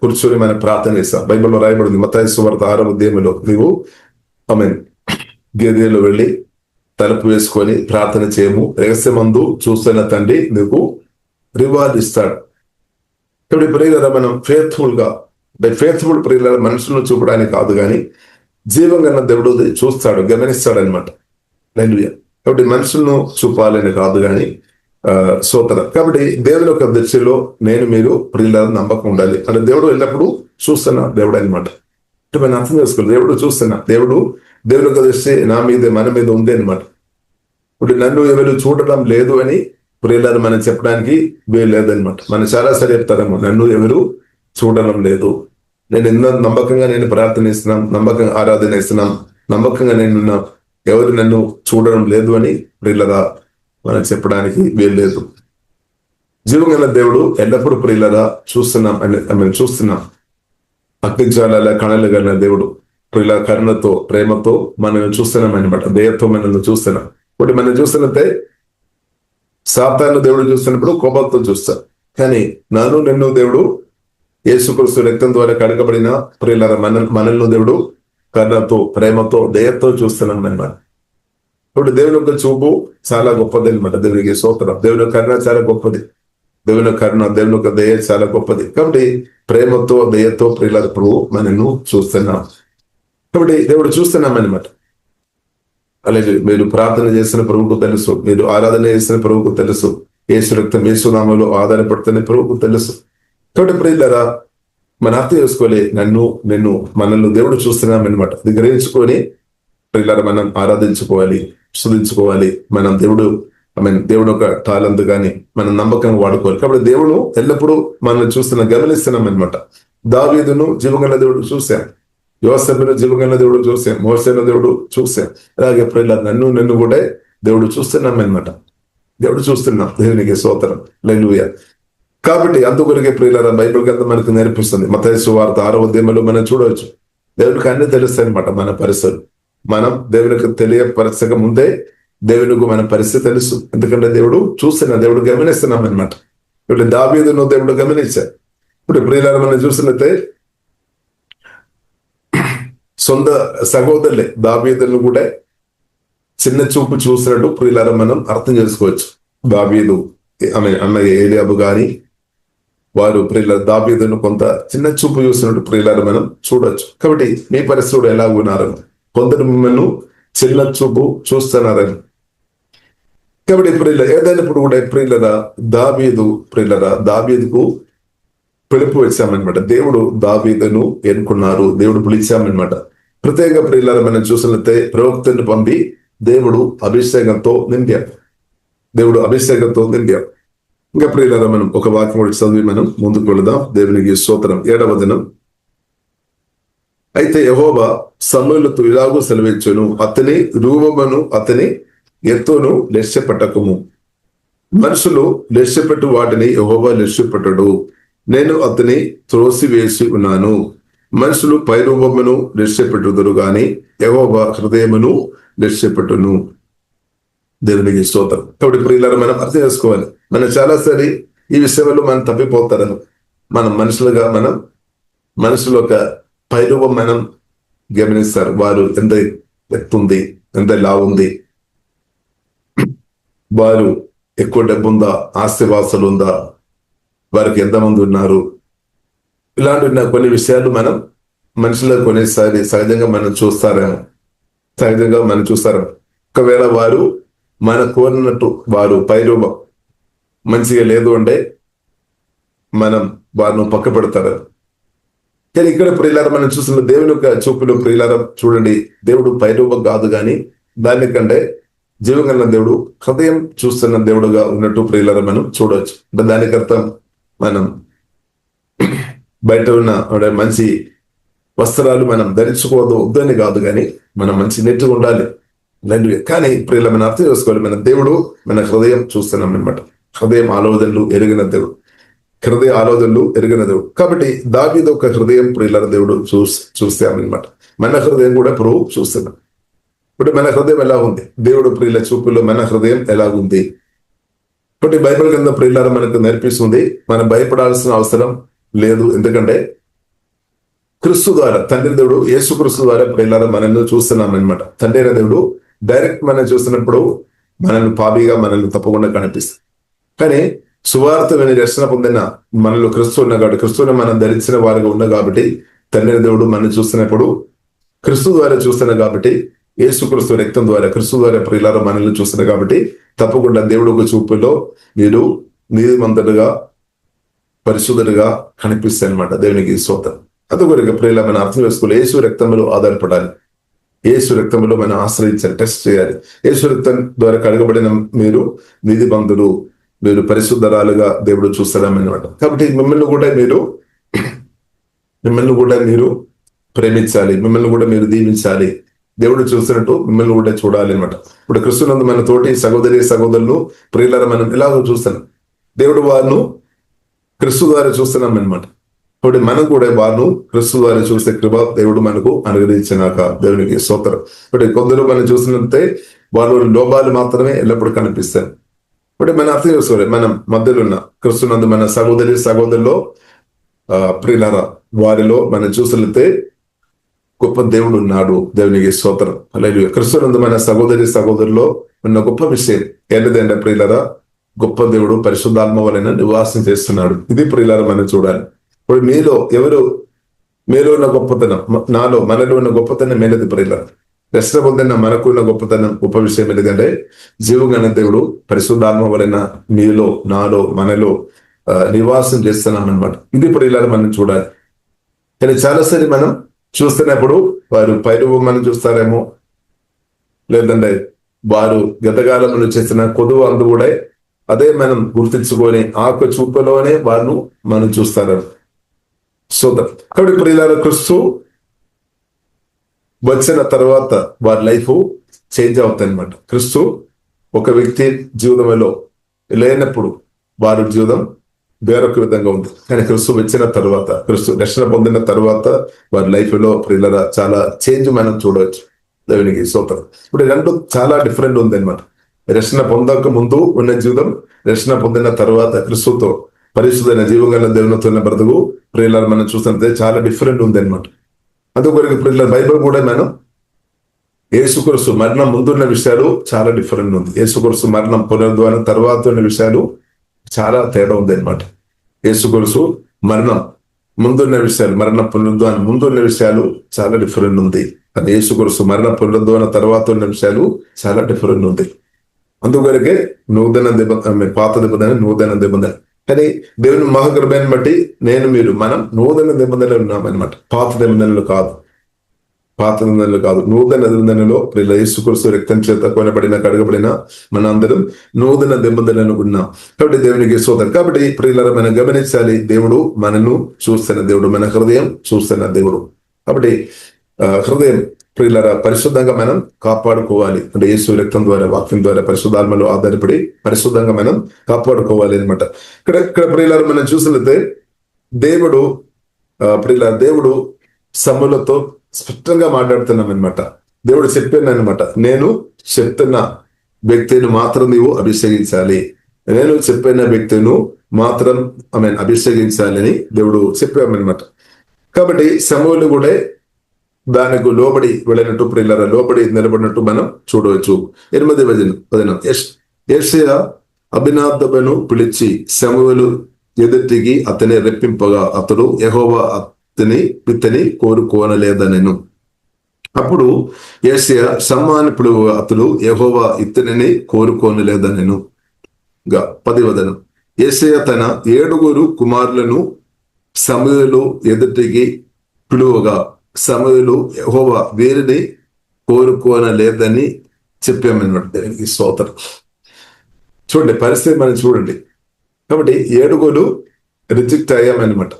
కూర్చొని మనం ప్రార్థన చేస్తాం. బైబిల్లో రాయబడింది మత్తయి సువార్త 6వ అధ్యాయంలో నీవు గద్దెలో వెళ్ళి తలుపు వేసుకొని ప్రార్థన చేయము, రహస్యమందు చూస్తున్న తండ్రి నీకు రివార్డ్ ఇస్తాడు. ఇప్పుడు ప్రియులారా మనం ఫెయిత్ఫుల్ ప్రియులారా మనుషులను చూపడానికి కాదు కానీ జీవంగా దేవుడు చూస్తాడు, గమనిస్తాడు అనమాట. కాబట్టి మనుషులను చూపాలని కాదు కానీ కాబట్టి దేవుని యొక్క దృష్టిలో మీరు ప్రియులారా నమ్మకం ఉండాలి. అంటే దేవుడు ఎల్లప్పుడూ చూస్తున్న దేవుడు అనమాట. అంటే మనం అర్థం చేసుకోవాలి, దేవుడు చూస్తున్నా, దేవుని యొక్క దృష్టి నా మీద మన మీద ఉంది అనమాట. ఇప్పుడు నన్ను ఎవరు చూడడం లేదు అని ప్రియులను మనం చెప్పడానికి వీలు లేదనమాట. మనం చాలాసార్లు చెప్తారేమో, నన్ను ఎవరు చూడడం లేదు, నేను ఎన్నో నమ్మకంగా నేను ప్రార్థన ఇస్తున్నాం, నమ్మకంగా ఆరాధన ఇస్తున్నాం, నమ్మకంగా నేను ఎవరు నన్ను చూడడం లేదు అని ప్రియులరా మనం చెప్పడానికి వీలు లేదు. జీవగల దేవుడు ఎల్లప్పుడూ ప్రియులరా చూస్తున్నాం అని మనం చూస్తున్నాం. అగ్నిజ్వాలల కణలు కలిగిన దేవుడు ప్రియుల కరుణతో ప్రేమతో మనం చూస్తున్నాం అనమాట. దయతో మనల్ని చూస్తున్నాం. ఇప్పుడు మనం చూస్తున్నట్టే సాతాను దేవుడు చూస్తున్నప్పుడు కోపంతో చూస్తాం. కానీ నిన్ను దేవుడు యేసుక్రీస్తు రక్తం ద్వారా కడగబడిన ప్రియుల మనల్ని దేవుడు కరుణతో ప్రేమతో దయతో చూస్తున్నాం అనమాట. ఇప్పుడు దేవుని యొక్క చూపు చాలా గొప్పది అనమాట. దేవునికి స్తోత్రం. దేవుని కరుణ చాలా గొప్పది. దేవుని కరుణ, దేవుని యొక్క దయ చాలా గొప్పది. కాబట్టి ప్రేమతో దయతో ప్రియుల ప్రభు మనల్ని చూస్తున్నాం. కాబట్టి దేవుడు చూస్తున్నాం అనమాట. అలాగే మీరు ప్రార్థన చేసిన ప్రభువుకు తెలుసు, మీరు ఆరాధన చేసిన ప్రభువుకు తెలుసు, యేసు రక్తం యేసునామములో ఆధారపడుతున్న ప్రభువుకు తెలుసు. కాబట్టి ప్రియులారా మన అర్థం చేసుకోలే, నిన్ను మనల్ని దేవుడు చూస్తున్నాం అనమాట. ఇది గ్రహించుకొని ప్రియులారా మనం ఆరాధించుకోవాలి, స్తుతించుకోవాలి. మనం దేవుడు ఒక టాలెంట్ గాని మనం నమ్మకంగా వాడుకోవాలి. కాబట్టి దేవుడు ఎల్లప్పుడూ మనల్ని గమనిస్తున్నాం అనమాట. దావీదును జీవగల దేవుడు చూశాం, యోసేపును జీవగల దేవుడు చూశాం, మోసేను దేవుడు చూశాం. అలాగే ప్రియులారా నన్ను కూడా దేవుడు చూస్తున్నాం అనమాట. దేవుడు చూస్తున్నాం. దేవునికి స్తోత్రం. హల్లెలూయా. కాబట్టి అందుకొరకే ప్రియులారా బైబిల్ గ్రంథం మనకు నేర్పిస్తుంది. మత్తయి సువార్త 6వ అధ్యాయంలో మనం చూడవచ్చు. దేవునికి అన్ని తెలుస్తాయి అనమాట. మన పరిస్థితులు మనం దేవునికి తెలియపరచక ముందే దేవునికి మన పరిస్థితి తెలుసు. ఎందుకంటే దేవుడు దేవుడు గమనిస్తున్నాం అనమాట. ఇప్పుడు దావీదును దేవుడు గమనించారు. ఇప్పుడు ప్రియులారా మనం చూసినట్టే సొంత సహోదరులే దావీదును కూడా చిన్న చూపు చూసినట్టు ప్రియులారా మనం అర్థం చేసుకోవచ్చు. దావీదు అన్నయ్య ఏలియాబు గాని వారు ప్రియుల దావీదును కొంత చిన్న చూపు చూసినట్టు ప్రియులారా మనం చూడొచ్చు. కాబట్టి మీ పరిస్థితులు ఎలా ఉన్నారని, కొందరు మిమ్మల్ని చిన్న చూపు చూస్తున్నారని. కాబట్టి ప్రియుల ఏదైనప్పుడు కూడా ప్రియులరా దావీదుకు పిలుపు వచ్చామన్నమాట. దేవుడు దావీదును ఎన్నుకున్నారు, దేవుడు పిలిచామన్నమాట. ప్రత్యేక ప్రియులారా మనం చూసినట్లయితే ప్రవక్తను పంపి దేవుడు అభిషేకంతో నింపారు. ఇంకా ప్రియులారా మనం ఒక వాక్యం కూడా చదివి మనం ముందుకు వెళదాం. దేవునికి స్తోత్రం. 7వ దినం. అయితే యెహోవా సమూయేలుతో ఇలాగూ సెలవిచ్చెను, అతని రూపమును అతని ఎత్తును లక్ష్యపెట్టకుము. మనుషులు లక్ష్యపెట్టు వాటిని యెహోవా లక్ష్యపెట్టడు. నేను అతని త్రోసివేసి ఉన్నాను. మనుషులు పైరూపమును లక్ష్యపెట్టుదురు గాని యెహోవా హృదయమును లక్ష్యపెట్టును. దేవునికి స్తోత్రం. కాబట్టి ప్రియులారా మనం అర్థం చేసుకోవాలి. మనం చాలాసారి ఈ విషయంలో మనం తప్పిపోతారని మనం మనుషుల యొక్క పైరూపం మనం గమనిస్తారు. వారు ఎంత ఎత్తుంది, ఎంత లావుంది, వారు ఎక్కువ డబ్బు ఉందా, ఆస్తివాసులు ఉందా, వారికి ఎంతమంది ఉన్నారు, ఇలాంటి కొన్ని విషయాలు మనం మనుషులు కొన్నిసారి సహజంగా మనం చూస్తారేమో. ఒకవేళ వారు మన కోరినట్టు వారు పైరూపం మంచిగా లేదు అంటే మనం వారిని పక్క పెడతారు. కానీ ఇక్కడ ప్రియులారా మనం చూస్తున్న దేవుని యొక్క చూపులు ప్రియులారా చూడండి, దేవుడు పైరూపం కాదు కానీ దానికంటే జీవగల దేవుడు హృదయం చూస్తున్న దేవుడుగా ఉన్నట్టు ప్రియులారా మనం చూడవచ్చు. అంటే దానికి అర్థం మనం బయట ఉన్న మంచి వస్త్రాలు మనం ధరించుకోవద్దు వద్దని కాదు, కానీ మనం మంచి నెట్టుగా ఉండాలి. కానీ ప్రియుల మనం అర్థం చేసుకోవాలి, మన దేవుడు మన హృదయం చూస్తున్నాం అనమాట. హృదయ ఆలోచనలు ఎరిగిన దేవుడు. కాబట్టి దావీదు ఒక హృదయం ప్రియుల దేవుడు చూస్తామన్నమాట. మన హృదయం కూడా ప్రభు చూస్తున్నాం. ఇప్పుడు మన హృదయం ఎలా ఉంది, దేవుడు ప్రియుల చూపులో మన హృదయం ఎలా ఉంది. కాబట్టి బైబిల్ కింద ప్రియులారా మనకు నేర్పిస్తుంది, మనం భయపడాల్సిన అవసరం లేదు. ఎందుకంటే క్రీస్తు ద్వారా తండ్రి దేవుడు యేసుక్రీస్తు ద్వారా ప్రియులారా మనల్ని చూస్తున్నాం అనమాట. తండ్రి అయిన దేవుడు డైరెక్ట్ మనం చూస్తున్నప్పుడు మనల్ని పాపిగా మనల్ని తప్పకుండా కనిపిస్తుంది. కానీ సువార్త విని రక్షణ పొందిన మనలో క్రీస్తు ఉన్న కాబట్టి, క్రీస్తుని మనం ధరించిన వారిగా ఉన్న కాబట్టి తండ్రి దేవుడు మనం చూస్తున్నప్పుడు క్రీస్తు ద్వారా చూస్తున్నాం కాబట్టి, యేసుక్రీస్తు రక్తం ద్వారా క్రీస్తు ద్వారా ప్రియులారా మనల్ని చూస్తున్నారు కాబట్టి తప్పకుండా దేవుడు ఒక చూపులో మీరు నీతిమంతుడుగా పరిశుద్ధుడుగా కనిపిస్తాయి అనమాట. దేవునికి స్తోత్రం. అందుకొరకు ప్రియుల మనం అర్థం చేసుకోవాలి, యేసు రక్తంలో ఆధారపడాలి, యేసు రక్తంలో మనం ఆశ్రయించాలి, టెస్ట్ చేయాలి. యేసు రక్తం ద్వారా కడగబడిన మీరు నీతిమంతుడు, మీరు పరిశుద్ధరాలుగా దేవుడు చూస్తాడన్నమాట. కాబట్టి మిమ్మల్ని కూడా మీరు ప్రేమించాలి, మిమ్మల్ని కూడా మీరు దీవించాలి. దేవుడు చూసినట్టు మిమ్మల్ని కూడా చూడాలి అనమాట. ఇప్పుడు క్రీస్తునందు మన తోటి సహోదరి సహోదరులు ప్రియులారా మనం ఎలాగో చూస్తాం, దేవుడు వారిను క్రీస్తు ద్వారా చూస్తున్నాం అనమాట. కాబట్టి మనం కూడా వారిను క్రీస్తు ద్వారా చూసే కృప దేవుడు మనకు అనుగ్రహించినాక దేవునికి స్తోత్రం. కాబట్టి కొందరు మనం చూసినట్టే వారు లోపాలు మాత్రమే ఎల్లప్పుడూ కనిపిస్తాయి. కాబట్టి మన అర్థం చేసుకోవాలి, మనం మధ్యలో ఉన్న క్రీస్తునందు మన సహోదరి సహోదరులో ప్రియులారా వారిలో మనం చూసినట్టే గొప్ప దేవుడు ఉన్నాడు. దేవునికి స్తోత్రం. హల్లెలూయా. క్రీస్తునందు మన సహోదరి సహోదరులో ఉన్న గొప్ప విషయం ఏంటిదంటే ప్రియులారా, గొప్ప దేవుడు పరిశుద్ధాత్మ వలన నివాసం చేస్తున్నాడు. ఇది ప్రియులారా మనం చూడాలి. ఇప్పుడు మీలో ఉన్న గొప్పతనం, మనలో ఉన్న గొప్పతనం ఏది ప్రియులారా? రక్షణ పొందిన మనకు ఉన్న గొప్పతనం, గొప్ప విషయం ఏంటంటే జీవగణ దేవుడు పరిశుద్ధాత్మ వలన మీలో నాలో మనలో నివాసం చేస్తున్నాం అనమాట. ఇది ప్రియులారా మనం చూడాలి. కానీ చాలాసారి మనం చూస్తున్నప్పుడు వారు పైరు మనం చూస్తారేమో, లేదంటే వారు గతకాలంలో చేసిన కొదువు అందు కూడా అదే మనం గుర్తించుకొని ఆకు చూపులోనే వారిని మనం చూస్తారు. కాబట్టి ప్రియులారా క్రీస్తు వచ్చిన తర్వాత వారి లైఫ్ చేంజ్ అవుతాయి అనమాట. క్రీస్తు ఒక వ్యక్తి జీవితంలో లేనప్పుడు వారి జీవితం వేరొక విధంగా ఉంది. కానీ క్రీస్తు వచ్చిన తర్వాత, క్రీస్తు రక్షణ పొందిన తర్వాత వారి లైఫ్ లో ప్రియులారా చాలా చేంజ్ మనం చూడవచ్చు. దేవునికి స్తోత్రం. ఇప్పుడు రెండు చాలా డిఫరెంట్ ఉంది అనమాట. రక్షణ పొందక ముందు ఉన్న జీవితం, రక్షణ పొందిన తర్వాత క్రీస్తుతో పరిశుద్ధమైన జీవగల దేవునితో ఉన్న బ్రతుకు ప్రియులారా మనం చూస్తుంటే చాలా డిఫరెంట్ ఉంది అనమాట. అందుకొరకు ప్రియులారా బైబిల్ కూడా మనం యేసుక్రీస్తు మరణం ముందున్న విషయాలు చాలా డిఫరెంట్ ఉంది. యేసుక్రీస్తు మరణం పునరుద్ధానం తర్వాత ఉన్న విషయాలు చాలా తేడా ఉంది అనమాట. యేసుక్రీస్తు మరణం ముందున్న విషయాలు, మరణ పునరుద్ధానం ముందున్న విషయాలు చాలా డిఫరెంట్ ఉంది. కానీ యేసుక్రీస్తు మరణ పునరుద్ధానం తర్వాత ఉన్న విషయాలు చాలా డిఫరెంట్ ఉంది. అందుకొరకే పాత నిబంధన నూతన నిబంధన. కానీ దేవుని మహాకృపను బట్టి మనం నూతన నిబంధనలు ఉన్నామన్నమాట. పాత నిబంధనలు కాదు, నూతన నిబంధనలో యేసుక్రీస్తు రక్తం చేత కొనబడిన కడగబడిన మన అందరం నూతన నిబంధనలు ఉన్నాం. కాబట్టి దేవునికి స్తోత్రం. కాబట్టి ప్రియులారా మనం గమనించాలి, దేవుడు మనను చూస్తున్న దేవుడు, మన హృదయం చూస్తున్న దేవుడు. కాబట్టి హృదయం ప్రియులారా పరిశుద్ధంగా మనం కాపాడుకోవాలి. అంటే యేసు రక్తం ద్వారా, వాక్యం ద్వారా, పరిశుద్ధాత్మలో ఆధారపడి పరిశుద్ధంగా మనం కాపాడుకోవాలి అనమాట. ఇక్కడ ప్రియులారా మనం చూసినట్లయితే దేవుడు సమూలతో స్పష్టంగా మాట్లాడుతున్నాం అనమాట. దేవుడు చెప్పాను అనమాట, నేను చెప్తున్న వ్యక్తిని మాత్రం నీవు అభిషేకించాలి, నేను చెప్పిన వ్యక్తిని మాత్రం అభిషేకించాలి అని దేవుడు చెప్పామన్నమాట. కాబట్టి సమూలు కూడా దానికి లోబడి వెళ్ళినట్టు ప్రియులారా లోబడి నిలబడినట్టు మనం చూడవచ్చు. 8వ వచనం, యెషయా అబీనాదాబును పిలిచి సమూయేలు ఎదుటికి అతని రెప్పింపగా అతడు యెహోవా ఇతని కోరుకోనలేదనెను. అప్పుడు యెషయా షమ్మాని పిలువగా అతడు యెహోవా ఇతనిని కోరుకోనలేదనెను. 10వ వచనం, యెషయా తన 7 కుమారులను సమూయేలు ఎదుటికి పిలువగా సమూయేలు యెహోవా వీరిని కోరుకోనలేదని చెప్పామన్నమాట. దానికి స్తోత్రం. చూడండి పరిస్థితి మనం చూడండి. కాబట్టి 7 రిజెక్ట్ అయ్యామన్నమాట.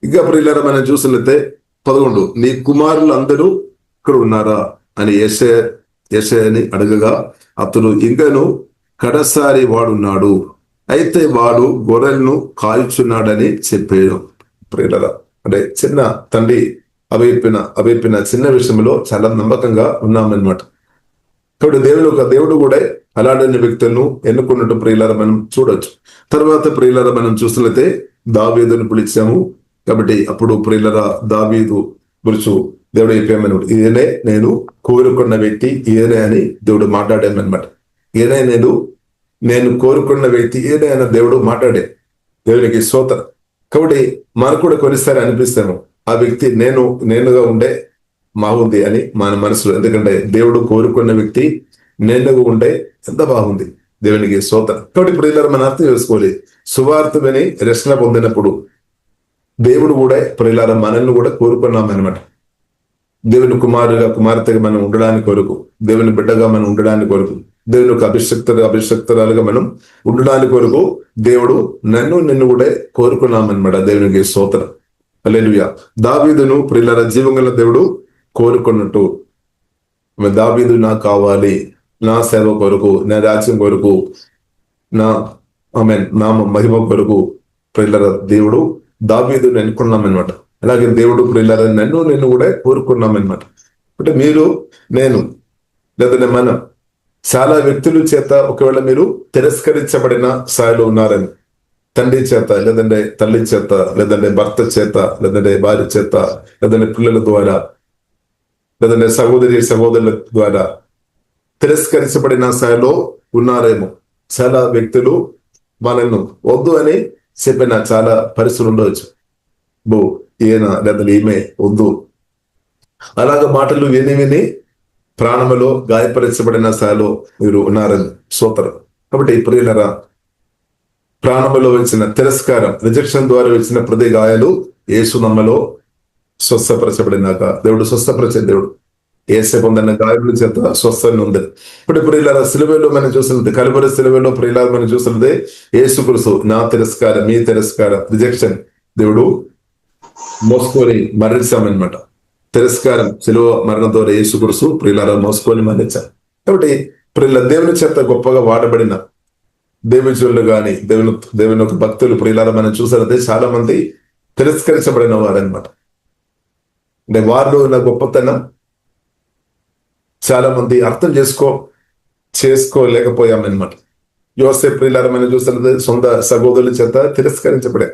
ఇంకా ప్రియులారా మనం చూసినట్లయితే 11, నీ కుమారులు అందరూ ఇక్కడ ఉన్నారా అని యెషయాని అడగగా అతడు ఇంకను కడసారి వాడున్నాడు, అయితే వాడు గొర్రెలను కాల్చున్నాడని చెప్పాడు. ప్రియులారా అంటే చిన్న తండ్రి అవేపిన చిన్న విషయంలో చాలా నమ్మకంగా ఉన్నామన్నమాట. కాబట్టి దేవుడు కూడా అలాంటి వ్యక్తులను ఎన్నుకున్నట్టు ప్రియులారా మనం చూడొచ్చు. తర్వాత ప్రియులారా మనం చూసినట్లయితే దావీదును పిలిచాము. కాబట్టి అప్పుడు ప్రియులారా దావీదు గురించి దేవుడు చెప్పామన్నమాట, ఈయనే నేను కోరుకున్న వ్యక్తి, ఈయనే అని దేవుడు మాట్లాడామన్నమాట. ఈయనే నేను కోరుకున్న వ్యక్తి, ఈయనే అని దేవుడు మాట్లాడే. దేవునికి స్తోత్రం. కాబట్టి మనకు కూడా కొన్నిసారి అనిపిస్తాము ఆ వ్యక్తి నేనుగా ఉండే బాగుంది అని మన మనసులో. ఎందుకంటే దేవుడు కోరుకున్న వ్యక్తి నేనుగా ఉండే ఎంత బాగుంది. దేవునికి స్తోత్రం. కాబట్టి ప్రియులారా మనం అర్థం చేసుకోవాలి, సువార్త విని రక్షణ పొందినప్పుడు దేవుడు కూడా ప్రియులారా మనల్ని కూడా కోరుకున్నామన్నమాట. దేవుని కుమారుగా కుమార్తెగా మనం ఉండడానికి కొరకు, దేవుని బిడ్డగా మనం ఉండడానికి కొరకు దేవుని యొక్క అభిషక్తురాలుగా మనం ఉండడానికి కొరకు దేవుడు నిన్ను కూడా కోరుకున్నామన్నమాట. దేవునికి స్తోత్రం. హల్లెలూయా. దావీదును ప్రియులార జీవంగల దేవుడు కోరుకున్నట్టు దావీదు నాకు కావాలి, నా సేవ కొరకు, నా రాజ్యం కొరకు, నా మహిమ కొరకు ప్రియులార దేవుడు దావీదును ఎన్నుకున్నామన్నమాట. అలాగే దేవుడు ప్రియులార నిన్ను కూడా కోరుకున్నామన్నమాట. అంటే మీరు, నేను, లేదంటే మనం చాలా వ్యక్తుల చేత ఒకవేళ మీరు తిరస్కరించబడిన స్థాయిలో ఉన్నారని, తండ్రి చేత, లేదంటే తల్లి చేత, లేదంటే భర్త చేత, లేదంటే భార్య చేత, లేదంటే పిల్లల ద్వారా, లేదంటే సహోదరుల ద్వారా తిరస్కరించబడిన స్థాయిలో ఉన్నారేమో. చాలా వ్యక్తులు మనల్ని వద్దు అని చెప్పిన చాలా పరిస్థితులు ఉండవచ్చు. ఈయన లేదా ఈమె వద్దు, అలాగ మాటలు విని ప్రాణములో గాయపరచబడిన స్థాయిలో మీరు ఉన్నారని స్తోత్రం. కాబట్టి ప్రియులరా, ప్రాణములో వచ్చిన తిరస్కారం, రిజెక్షన్ ద్వారా వచ్చిన ప్రతి గాయాలు యేసు నామములో స్వస్థపరచబడినాక దేవుడు స్వస్థపరిచే దేవుడు. యేసు పొందిన గాయముల చేత స్వస్థత ఉంది. ఇప్పుడు ప్రియులారా, సిలువలో మనం చూసినది, కలువరి సిలువలో ప్రియులారా మనం చూసినది యేసుక్రీస్తు నా తిరస్కారం, మీ తిరస్కారం, రిజెక్షన్ దేవుడు మోసుకొని మరణించామన్నమాట. తిరస్కారం సిలువ మరణం ద్వారా యేసుక్రీస్తు ప్రియులారా మోసుకొని మరణించారు. కాబట్టి ప్రియుల దేవుని చేత గొప్పగా వాడబడిన దేవజనులు గాని, దేవుని యొక్క భక్తులు ప్రియులారా మనం చూసినది చాలా మంది తిరస్కరించబడిన వారనమాట. అంటే వారిలో ఉన్న గొప్పతనం చాలా మంది అర్థం చేసుకోలేకపోయామన్నమాట. యోసేపు ప్రియులారా మనం చూసినది సొంత సహోదరుల చేత తిరస్కరించబడే,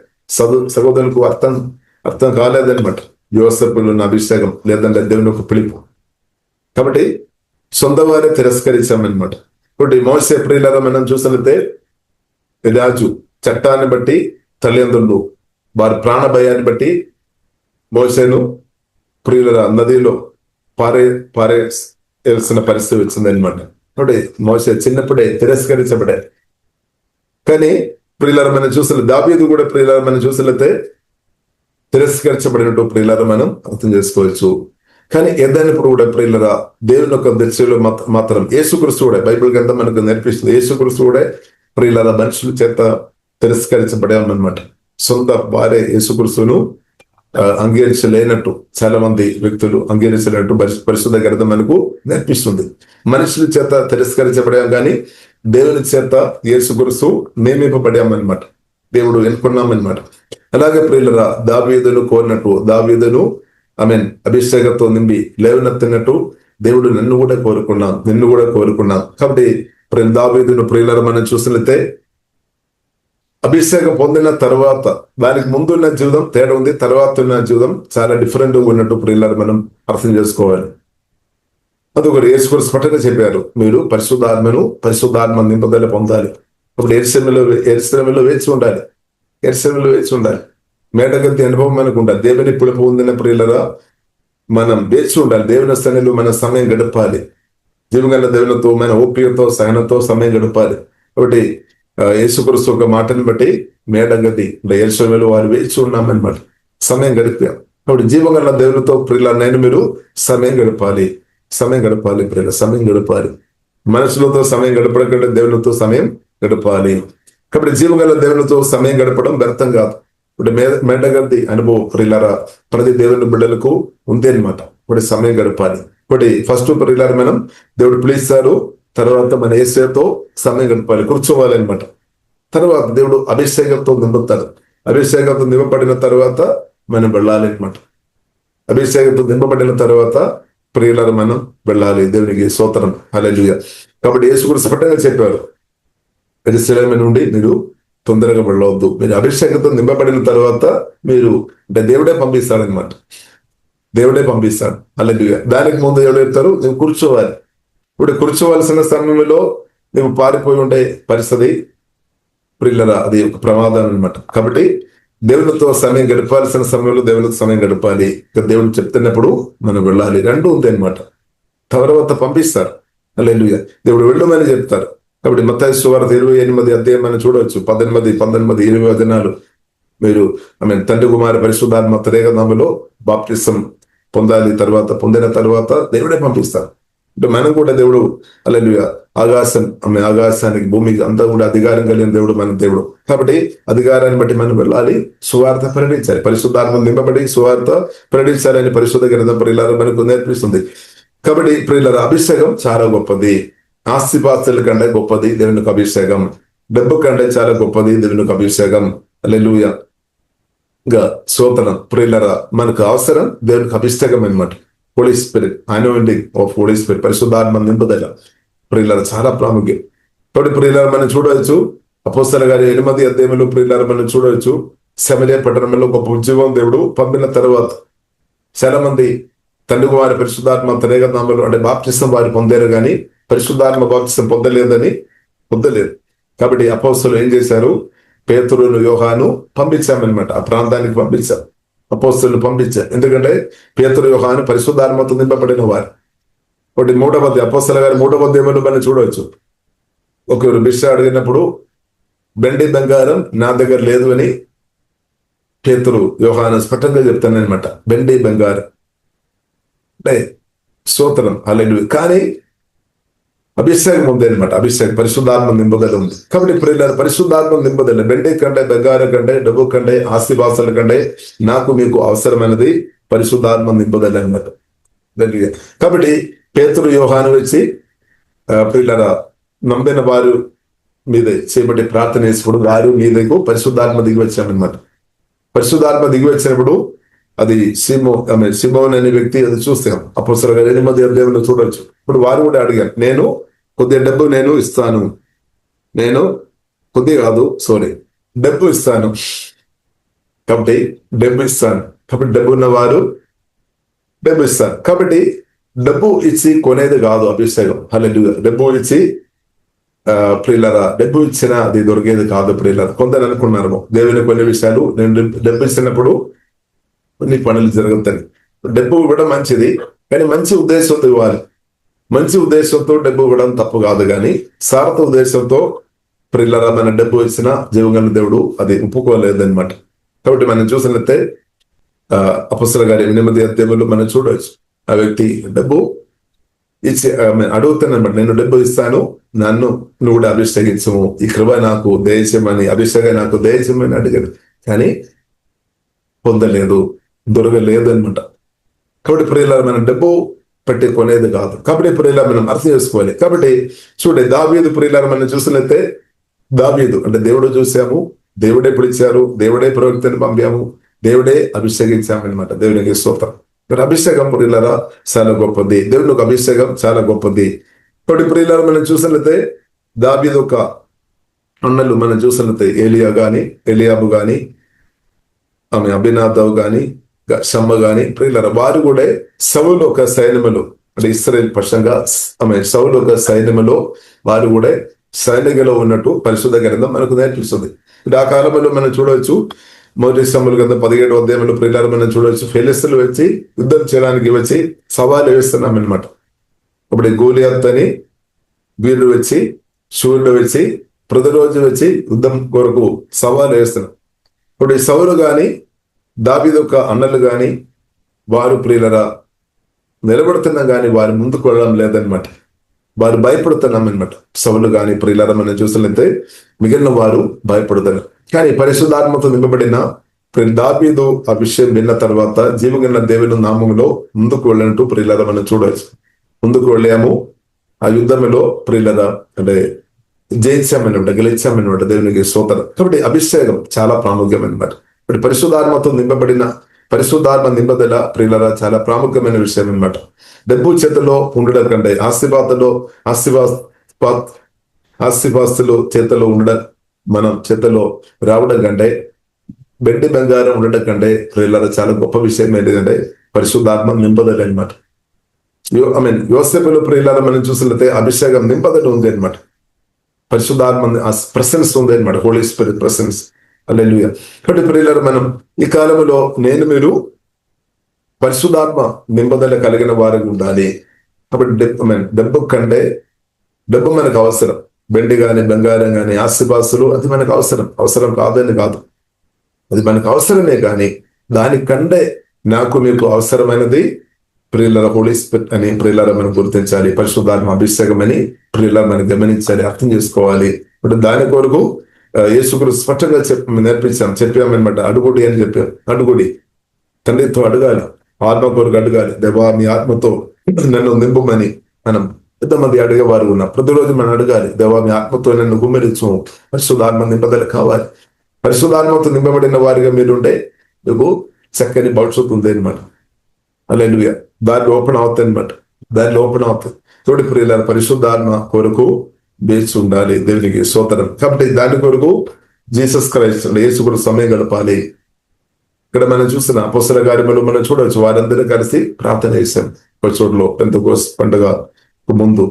సహోదరులకు అర్థం కాలేదన్నమాట యోసేపులో ఉన్న అభిషేకం, లేదంటే దేవుని యొక్క పిలుపు. కాబట్టి సొంత వారే తిరస్కరించామన్నమాట. ఇప్పుడు మోసే ప్రియులారా మనం చూసినట్లయితే రాజు చట్టాన్ని బట్టి తల్లిదండ్రులు వారి ప్రాణ భయాన్ని బట్టి మోసేను ప్రియులారా నదిలో పారేయాల్సిన పరిస్థితి వచ్చిందనమాట. కాబట్టి మోసే చిన్నప్పుడే తిరస్కరించబడే. కానీ ప్రియులారా మనం చూసిన దావీదు కూడా ప్రియులారా మనం చూసినట్లయితే తిరస్కరించబడినట్టు ప్రియులారా మనం అర్థం చేసుకోవచ్చు. కానీ ఏదైనప్పుడు కూడా ప్రియులారా దేవుని యొక్క దృష్టిలో మాత్రం యేసుక్రీస్తు కూడా, బైబిల్ గ్రంథం మనకు నేర్పిస్తుంది, యేసుక్రీస్తు కూడా ప్రియులారా మనుషుల చేత తిరస్కరించబడామన్నమాట. సొంత భార్య యేసుక్రీస్తును అంగీకరించలేనట్టు చాలా మంది వ్యక్తులు అంగీకరించలేనట్టు పరిశుద్ధ గ్రంథం మనకు నేర్పిస్తుంది. మనుషుల చేత తిరస్కరించబడాం కానీ దేవుని చేత యేసుక్రీస్తు నియమింపబడామన్నమాట. దేవుడు ఎన్నుకున్నామన్నమాట. అలాగే ప్రియులరా దావీదును కోరినట్టు, దావీదును అభిషేకంతో నింపి లేవనెత్తినట్టు దేవుడు నిన్ను కూడా కోరుకున్నాం. కాబట్టి దావీదును ప్రియులరా మనం చూసినట్లయితే అభిషేకం పొందిన తర్వాత దానికి ముందు ఉన్న జీవితం తేడా ఉంది, తర్వాత ఉన్న జీవితం చాలా డిఫరెంట్ గా ఉన్నట్టు ప్రియులరా మనం అర్థం చేసుకోవాలి. అదొకటి యేసుక్రీస్తు స్పష్టంగా చెప్పారు, మీరు పరిశుద్ధాత్మ నింపుదల పొందాలి. అప్పుడు ఎరుసలేములో వేచి ఉండాలి. మేడగత్తి అనుభవం మనకు ఉండాలి. దేవుని పిలుపు ఉందిన ప్రియులరా మనం వేచి ఉండాలి. దేవుని స్థానంలో మన సమయం గడపాలి. జీవగల దేవునితో మన ఓపికతో సహనంతో సమయం గడపాలి. కాబట్టి యేసుక్రీస్తు ఒక మాటను బట్టి మేడగది ఎరుసలేములో వారు వేచి ఉన్నామన్నమాట, సమయం గడిపాం. కాబట్టి జీవగల దేవునితో ప్రియుల మీరు సమయం గడపాలి. ప్రియుల సమయం గడపాలి. మనుషులతో సమయం గడపడం కంటే దేవునితో సమయం గడపాలి. కాబట్టి జీవగల దేవునితో సమయం గడపడం వ్యర్థం కాదు. ఇప్పుడు మేడగద్ది అనుభవం ప్రియులారా ప్రతి దేవుని బిడ్డలకు ఉంది అనమాట. ఇప్పుడు సమయం గడపాలి. ఇప్పుడు ఫస్ట్ ప్రియులారా మనం దేవుడు పిలుస్తారు, తర్వాత మన యేసుతో సమయం గడపాలి, కూర్చోవాలన్నమాట. తర్వాత దేవుడు అభిషేకంతో నింపుతాడు. అభిషేకంతో నింపబడిన తర్వాత మనం వెళ్ళాలి అనమాట. అభిషేకంతో నింపబడిన తర్వాత ప్రియులారా మనం వెళ్ళాలి. దేవునికి స్తోత్రం, హల్లెలూయా. కాబట్టి యేసుక్రీస్తు స్పష్టంగా చెప్పారు, యెరూషలేము నుండి మీరు తొందరగా వెళ్ళవద్దు, మీరు అభిషేకంతో నింపబడిన తర్వాత మీరు అంటే దేవుడే పంపిస్తాడనమాట. హల్లెలూయా. దానికి ముందు ఎవరు చెప్తారు, నువ్వు కూర్చోవాలి. ఇప్పుడు కూర్చోవలసిన సమయంలో నువ్వు పారిపోయి ఉండే పరిస్థితి ప్రియులరా అది ఒక ప్రమాదం అనమాట. కాబట్టి దేవునితో సమయం గడపాల్సిన సమయంలో దేవునితో సమయం గడపాలి. దేవుడు చెప్తున్నప్పుడు మనం వెళ్ళాలి. రెండు ఉంది అనమాట. తర్వాత పంపిస్తారు. హల్లెలూయా. దేవుడు వెళ్ళమని చెప్తారు. కాబట్టి మత్తయి సువార్త 28 అధ్యాయం మనం చూడవచ్చు. 18, 19, 20 వచనాలు మీరు తండ్రి కుమార పరిశుద్ధాత్మ త్రియేకనామములో బాప్టిసం పొందాలి. పొందిన తర్వాత దేవుడే పంపిస్తారు. అంటే మనం కూడా దేవుడు హల్లెలూయా ఆకాశానికి భూమికి అంతా కూడా అధికారం కలిగిన దేవుడు మన దేవుడు. కాబట్టి అధికారాన్ని బట్టి మనం వెళ్ళాలి, సువార్త ప్రకటించాలి, పరిశుద్ధాత్మ నింపబడి సువార్త ప్రకటించాలని పరిశుద్ధ గ్రంథం ప్రియులారా మనకు నేర్పిస్తుంది. కాబట్టి ప్రియులారా, అభిషేకం చాలా గొప్పది. ఆస్తిపాస్తుల కంటే గొప్పది దేవునికి అభిషేకం. డబ్బు కంటే చాలా గొప్పది దేవునికి అభిషేకం. హల్లెలూయా. స్తోత్రం. ప్రియులారా, మనకు అవసరం దేవునికి అభిషేకం అన్నమాట. Holy spirit, anointing of holy spirit, పరిశుద్ధాత్మ నింపుదల ప్రియులారా చాలా ప్రాముఖ్యం. కాబట్టి ప్రియులారా, మనం చూడవచ్చు అపోస్తలుల గారి 8వ అధ్యాయంలో ప్రియులారా మనం చూడవచ్చు, సమరయ పట్టణంలో గొప్ప ఉద్యోగం దేవుడు పంపిన తర్వాత చాలా మంది తండ్రి కుమార పరిశుద్ధాత్మ త్రేక నామములో అంటే బాప్తిసం వారు పొందారు, కానీ పరిశుద్ధాత్మ బాప్తిసం పొందలేదు. కాబట్టి అపోస్తలులు ఏం చేశారు? పేతురును యోహాను పంపించామన్నమాట. ఆ ప్రాంతానికి పంపించాం, అపోస్తలులు పంపించారు. ఎందుకంటే పేతురు యోహాను పరిశుద్ధాత్మతో నింపబడిన వారు. ఒకటి అపోస్తలుల గారి 3వ అధ్యాయంలో మనం చూడవచ్చు, ఒకరు భిక్ష అడిగినప్పుడు వెండి బంగారం నా దగ్గర లేదు అని పేతురు యోహాను స్పష్టంగా చెప్తానన్నమాట. వెండి బంగారం అంటే స్తోత్రం, హల్లెలూయా. కానీ అభిషేకం ఉంది అనమాట. అభిషేకం, పరిశుద్ధాత్మ నింపుదల ఉంది. కాబట్టి ప్రియులారా, పరిశుద్ధాత్మ నింపుదల వెండి కంటే, బంగారం కంటే, డబ్బు కంటే, ఆస్తిపాస్తుల కంటే నాకు మీకు అవసరమైనది పరిశుద్ధాత్మ నింపుదల అన్నమాట. కాబట్టి పేతురు యోహాను వచ్చి ప్రియులారా నమ్మిన వారు మీద చేపట్టి ప్రార్థన చేసినప్పుడు వారు మీదకు పరిశుద్ధాత్మ దిగి వచ్చామన్నమాట. పరిశుద్ధాత్మ దిగి వచ్చినప్పుడు అది సిమోన్ అనే వ్యక్తి అది చూస్తాం. అపోస్తలుల గారి 8వ అధ్యాయంలో చూడవచ్చు. ఇప్పుడు వారు కూడా అడిగారు, నేను కొద్దిగా డబ్బు నేను ఇస్తాను, డబ్బు ఇస్తాను, కాబట్టి డబ్బు ఇస్తాను. కాబట్టి డబ్బు ఉన్నవారు డబ్బు ఇస్తారు. కాబట్టి డబ్బు ఇచ్చి కొనేది కాదు అభిషేకం. హల్లెలూయా. డబ్బు ఇచ్చి ప్రియులారా, డబ్బు ఇచ్చినా అది దొరికేది కాదు ప్రియులారా. కొందరు అనుకున్నారు దేవుని కొన్ని విషయాలు నేను డబ్బు ఇచ్చినప్పుడు కొన్ని పనులు జరుగుతాయి. డబ్బు ఇవ్వడం మంచిది, కానీ మంచి ఉద్దేశంతో ఇవ్వాలి. మంచి ఉద్దేశంతో డబ్బు ఇవ్వడం తప్పు కాదు, కానీ స్వార్థ ఉద్దేశంతో ప్రియులారా మన డబ్బు ఇచ్చిన జీవగల దేవుడు అది ఒప్పుకోలేదన్నమాట. కాబట్టి మనం చూసినట్లయితే అపోస్తలుల గారి 8వ అధ్యాయంలో మనం చూడవచ్చు, ఆ వ్యక్తి డబ్బు ఇచ్చి అడుగుతానమాట, నేను డబ్బు ఇస్తాను, నువ్వు కూడా అభిషేకించము, ఈ కృప నాకు దయచేయమని, అభిషేకం నాకు దయచేయమని అడిగాడు. కానీ పొందలేదు, దొరకలేదు అనమాట. కాబట్టి ప్రియులారా మనం డబ్బు పెట్టి కొనేది కాదు. కాబట్టి ప్రియులారా మనం అర్థం చేసుకోవాలి. కాబట్టి చూడండి, దావీదు ప్రియులారా మనం చూసినట్లయితే, దావీదు అంటే దేవుడు చూసాము, దేవుడే పిలిచారు, దేవుడే ప్రవక్తని పంపాము, దేవుడే అభిషేకించామన్నమాట. దేవునికి స్తోత్రం. అభిషేకం ప్రియులారా చాలా గొప్పది. దేవునికి అభిషేకం చాలా గొప్పది. కాబట్టి ప్రియులారా మనం చూసినట్లయితే దావీదు ఒక అన్నలు మనం చూసినట్లయితే ఎలియాబు గాని, ఆమె అభినాదాబు గాని, షమ్మ గాని ప్రియులారా వారు కూడా సౌలు ఒక సైన్యములో అంటే ఇశ్రాయేల్ పక్షంగా సౌలు ఒక సైన్యములో వారు కూడా సైనికలో ఉన్నట్టు పరిశుద్ధ గ్రంథం మనకు నేర్పిస్తుంది. ఆ కాలంలో మనం చూడవచ్చు, మొదటి సమూయేలు గ్రంథం 17వ అధ్యాయంలో ప్రియులారా మనం చూడవచ్చు, ఫిలిష్తీయులు వచ్చి యుద్ధం చేయడానికి వచ్చి సవాలు వేస్తున్నాం అనమాట. అప్పుడు గోలియాత్ అని వీరుడు వచ్చి, సూర్యుడు వచ్చి, ప్రతిరోజు వచ్చి యుద్ధం కొరకు సవాలు వేస్తున్నాం. ఇప్పుడు ఈ సౌలు గాని దావీదు యొక్క అన్నలు గాని వారు ప్రియులారా నిలబడుతున్నా గాని వారు ముందుకు వెళ్ళడం లేదనమాట. వారు భయపడుతున్నాం అనమాట. సౌలు గాని ప్రియులారా మనం చూసినట్లయితే మిగిలిన వారు భయపడుతున్నారు. కానీ పరిశుద్ధాత్మతో నింపబడిన దావీదు ఆ విషయం విన్న తర్వాత జీవగల దేవుని నామములో ముందుకు వెళ్ళినట్టు ప్రియులారా మనం చూడవచ్చు. ముందుకు వెళ్ళాము, ఆ యుద్ధంలో ప్రియులారా అంటే గెలిచామన్నమాట. దేవునికి స్తోత్రం. కాబట్టి అభిషేకం చాలా ప్రాముఖ్యమైనమాట. ఇప్పుడు పరిశుద్ధాత్మ నింపదల ప్రియులారా చాలా ప్రాముఖ్యమైన విషయం అనమాట. డబ్బు చేతిలో ఉండడం కంటే, ఆస్తిపాస్తులు చేతిలో ఉండడం, మనం చేతిలో రావడం కంటే, వెండి బంగారం ఉండడం కంటే ప్రియులారా చాలా గొప్ప విషయం ఏంటంటే పరిశుద్ధాత్మ నింపదల అనమాట. యోసేపులో ప్రియులారా మనం చూసినట్లయితే అభిషేకం నింపదల ఉంది అనమాట. పరిశుద్ధాత్మ ప్రెసెన్స్ ఉంది అనమాట, హోలీ స్పిరిట్ ప్రెసెన్స్. హల్లెలూయా. కాబట్టి ప్రియులారా మనం ఈ కాలంలో మీరు పరిశుద్ధాత్మ నింపదల కలిగిన వారికి ఉండాలి. కాబట్టి డబ్బు మనకు అవసరం, వెండి గాని బంగారం గాని ఆస్తిపాస్తులు అది మనకు అవసరం కాదని కాదు, అది మనకు అవసరమే. కానీ దానికంటే నాకు మీకు అవసరమైనది ప్రియుల హోలీ స్పిరిట్ అని ప్రియులారా మనం గుర్తించాలి. పరిశుద్ధాత్మ అభిషేకం అని ప్రియులారా మనం గమనించాలి, అర్థం చేసుకోవాలి. ఇప్పుడు దాని కొరకు యేసుక్రీస్తు స్పష్టంగా చెప్పామన్నమాట. అడుగుడి అని చెప్పాం. అడుగుడి, తండ్రితో అడగాలి, ఆత్మ కొరకు అడగాలి. దేవా మీ ఆత్మతో నన్ను నింపమని మనం ఎంతమంది అడిగేవారు ఉన్నాం. ప్రతిరోజు మనం అడగాలి, దేవా మీ ఆత్మతో నన్ను గుమ్మెరించు. పరిశుద్ధాత్మ నింపదల కావాలి. పరిశుద్ధాత్మతో నింపబడిన వారిగా మీరుంటే మీకు చక్కని భవిష్యత్తు ఉంది అనమాట. హల్లెలూయా. దాన్ని ఓపెన్ అవుతాయి అనమాట. దానిలో ఓపెన్ అవుతుంది. తోడి ప్రియులారా, పరిశుద్ధాత్మ కొరకు వేచి ఉండాలి. దేవునికి స్తోత్రం. కాబట్టి దాని కొరకు జీసస్ క్రైస్ట్ యేసు కూడా సమయం గడపాలి. ఇక్కడ మనం చూసిన అపోస్తల కార్యములు మనం చూడవచ్చు. వారందరూ కలిసి ప్రార్థన చేశాం. ఒక చోటులో పెంతెకోస్తు పండుగ ముందు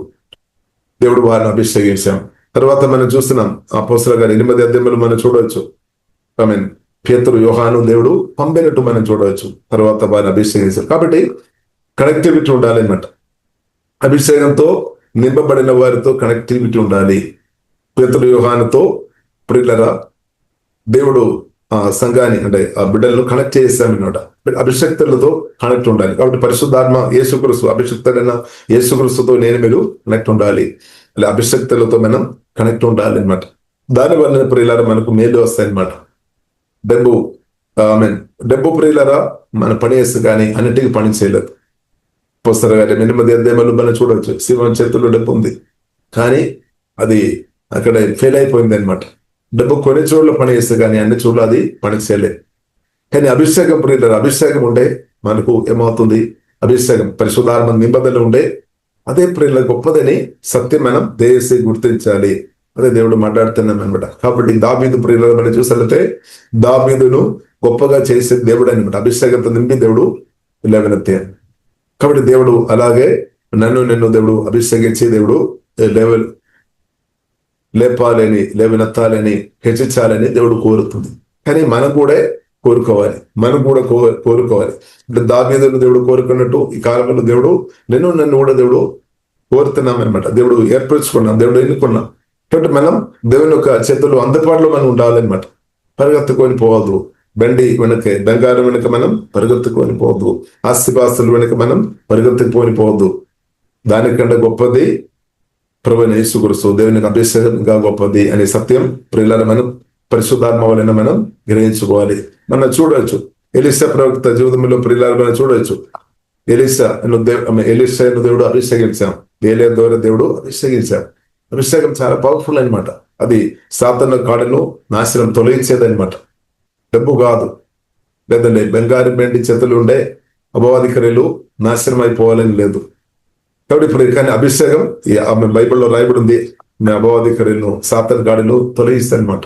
దేవుడు వారిని అభిషేకించాం. తర్వాత మనం చూస్తున్నాం అపోస్తల గారి 8 అధ్యాయములు మనం చూడవచ్చు. మీన్ పేతురు, యోహాను దేవుడు పంపినట్టు మనం చూడవచ్చు. తర్వాత వారిని అభిషేకించారు. కాబట్టి కనెక్టివిటీ ఉండాలి అన్నమాట. అభిషేకంతో నింపబడిన వారితో కనెక్టివిటీ ఉండాలి. పేతురు, యోహానుతో ప్రియులారా దేవుడు ఆ సంఘాన్ని అంటే ఆ బిడ్డలను కనెక్ట్ చేశామన్నమాట. అభిషక్తులతో కనెక్ట్ ఉండాలి. కాబట్టి పరిశుద్ధాత్మ యేసుక్రీస్తు, అభిషక్తుడైన యేసుక్రీస్తుతో మీరు కనెక్ట్ ఉండాలి. అలా అభిషక్తులతో మనం కనెక్ట్ ఉండాలి అనమాట. దానివల్ల ప్రియులారా మనకు మేలు వస్తాయి అనమాట. డబ్బు ప్రియులారా మన పని చేస్తే కానీ అన్నిటికీ పని చేయలేదు. పుస్తక 8 అధ్యాయములు మనం చూడవచ్చు. శివన్ చేతుల్లో డబ్బు ఉంది, కానీ అది అక్కడ ఫెయిల్ అయిపోయింది అనమాట. డబ్బు కొన్ని చోట్ల పని చేస్తే కానీ అన్ని చోట్ల అది పని చేయలేదు. కానీ అభిషేకం ప్రియులారా, అభిషేకం ఉండే మనకు ఏమవుతుంది? అభిషేకం పరిశుద్ధాత్మ నిబంధనలు ఉండే అదే ప్రియుల గొప్పదని సత్యం మనం దయచేసి గుర్తించాలి. అదే దేవుడు మాట్లాడుతున్నాం అనమాట. కాబట్టి దావీదు ప్రియులను మనం చూసినట్లయితే దావీదును గొప్పగా చేసే దేవుడు అనమాట. అభిషేకంతో నింపి దేవుడు లేవనెత్తాడు. కాబట్టి దేవుడు అలాగే నన్ను దేవుడు అభిషేకించి దేవుడు లేపాలని, లేవనెత్తాలని, హెచ్చించాలని దేవుడు కోరుతుంది. కానీ మనం కూడా కోరుకోవాలి. ఇప్పుడు దావీదును దేవుడు కోరుకున్నట్టు ఈ కాలంలో దేవుడు నన్ను కూడా దేవుడు కోరుతున్నాం అనమాట. దేవుడు ఏర్పరచుకున్నాం, దేవుడు ఎన్నుకున్నాం. కాబట్టి మనం దేవుని యొక్క చేతుల్లో అందుబాటులో మనం ఉండాలన్నమాట. పరిగెత్తుకొని పోవద్దు. బంగారం వెనుక మనం పరిగెత్తుకొని పోవద్దు. ఆస్తిపాస్తుల వెనుక మనం పరిగెత్తుకొని పోవద్దు. దానికంటే గొప్పది ప్రభువైన యేసుక్రీస్తు, దేవునికి అభిషేకంగా గొప్పది అనే సత్యం ప్రియులారా మనం పరిశుద్ధాత్మ వలన మనం గ్రహించుకోవాలి. మనం చూడవచ్చు ఎలీషా ప్రవక్త జీవితంలో ప్రియులారా మనం చూడవచ్చు. ఎలీషాను దేవుడు అభిషేకించాం. ఏలియా ద్వారా దేవుడు అభిషేకించాం. అభిషేకం చాలా పవర్ఫుల్ అనమాట. అది సాతాను కాడను నాశనం తొలగించేదనమాట. డబ్బు కాదు, లేదండి బంగారం వెండి చేతులు ఉండే అపవాది క్రియలు నాశనం అయిపోవాలని లేదు. కాబట్టి ఇప్పుడు కానీ అభిషేకం ఆమె బైబిల్లో రాయబడి ఉంది, మీ అపవాది క్రియలను సాతాను కాడను తొలగిస్తాయి అనమాట.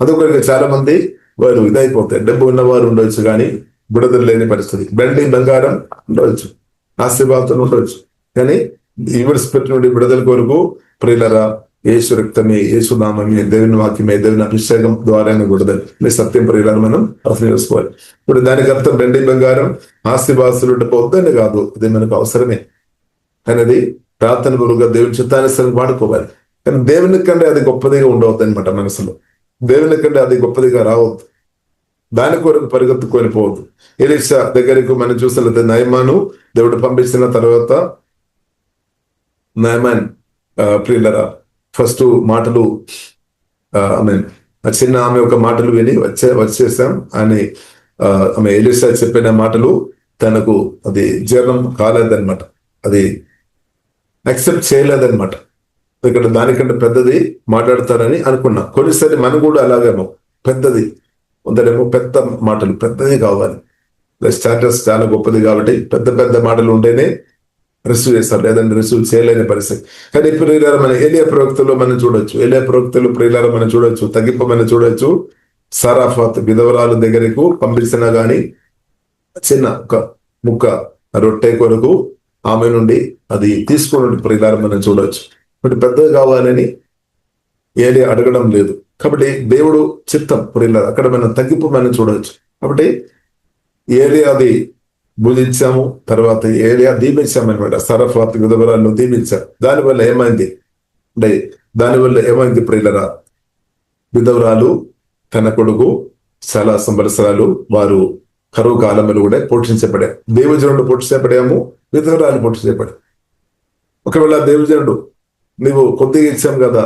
అందుకొరకు చాలా మంది వారు ఇదైపోతాయి. డబ్బు ఉన్నవారు ఉండవచ్చు కానీ విడుదల లేని పరిస్థితి. వెండి బంగారం ఉండవచ్చు, ఆశీర్వాదం ఉండవచ్చు, కానీ ఈవిల్ స్పిరిట్ నుండి విడుదల కొరకు ప్రియులారా యేసు రక్తమే, యేసు నామమే, దేవుని వాక్యమే, దేవుని అభిషేకం ద్వారా విడుదల మీ సత్యం ప్రియులారా మనం అర్థం చేసుకోవాలి. ఇప్పుడు దానికి అర్థం వెండి బంగారం ఆస్తిపాస్తులు వద్దని కాదు, అది మనకు అవసరమే. కానీ అది ప్రార్థన గురువుగా దేవుని చిత్తానుసారం వాడుకోవాలి. కానీ దేవుని కంటే అది గొప్పదిగా ఉండవద్దు అనమాట. మనసులో దేవుని కంటే అది గొప్పదిగా రావద్దు. దాని కొరకు పరిగెత్తుకొని పోవద్దు. ఎలీషా దగ్గరకు మనం చూసినట్లయితే నయమాను దేవుడు పంపించిన తర్వాత నయమాన్ ప్రియులరా ఫస్ట్ మాటలు చిన్న ఆమె ఒక మాటలు విని వచ్చేసాం అని ఆమె ఎలీషా చెప్పిన మాటలు తనకు అది జీర్ణం కాలేదన్నమాట. అది యాక్సెప్ట్ చేయలేదన్నమాట. ఇక్కడ దానికంటే పెద్దది మాట్లాడతారని అనుకున్నా. కొన్నిసారి మనం కూడా అలాగేమో పెద్దది ఉందరేమో, పెద్ద మాటలు పెద్దది కావాలి. స్టాటస్ చాలా గొప్పది కాబట్టి పెద్ద పెద్ద మాటలు ఉంటేనే రిసీవ్ చేస్తారు, లేదంటే రిసీవ్ చేయలేని పరిస్థితి. కానీ ప్రియులారా మన ఏలియా ప్రవక్తలో మనం చూడొచ్చు. ఏలియా ప్రవక్తలు ప్రియులారా మనం చూడొచ్చు, తగ్గింపమని చూడొచ్చు. సారాఫాత్ విధవరాలు దగ్గరకు పంపించినా గాని చిన్న ఒక ముక్క రొట్టె కొరకు ఆమె నుండి అది తీసుకున్నట్టు ప్రియులారా మనం చూడొచ్చు. కాబట్టి పెద్దది కావాలని ఏలియా అడగడం లేదు. కాబట్టి దేవుడు చిత్తం ప్రియులారా అక్కడ మనం తగ్గింపమని చూడవచ్చు. కాబట్టి ఏలియా అది భుజించాము, తర్వాత ఏలియా దీపించాము అనమాట. సరఫాత్ విధవరాలను దీపించాం. దానివల్ల ఏమైంది ప్రియులరా? విధవరాలు తన కొడుకు చాలా సంవత్సరాలు వారు కరువు కాలంలో కూడా పోషించబడాం. దేవజనుడు పోషించబడాము, విధవరాలు పోషించబడాం. ఒకవేళ దేవజనుడు నువ్వు కొద్దిగా ఇచ్చాం కదా,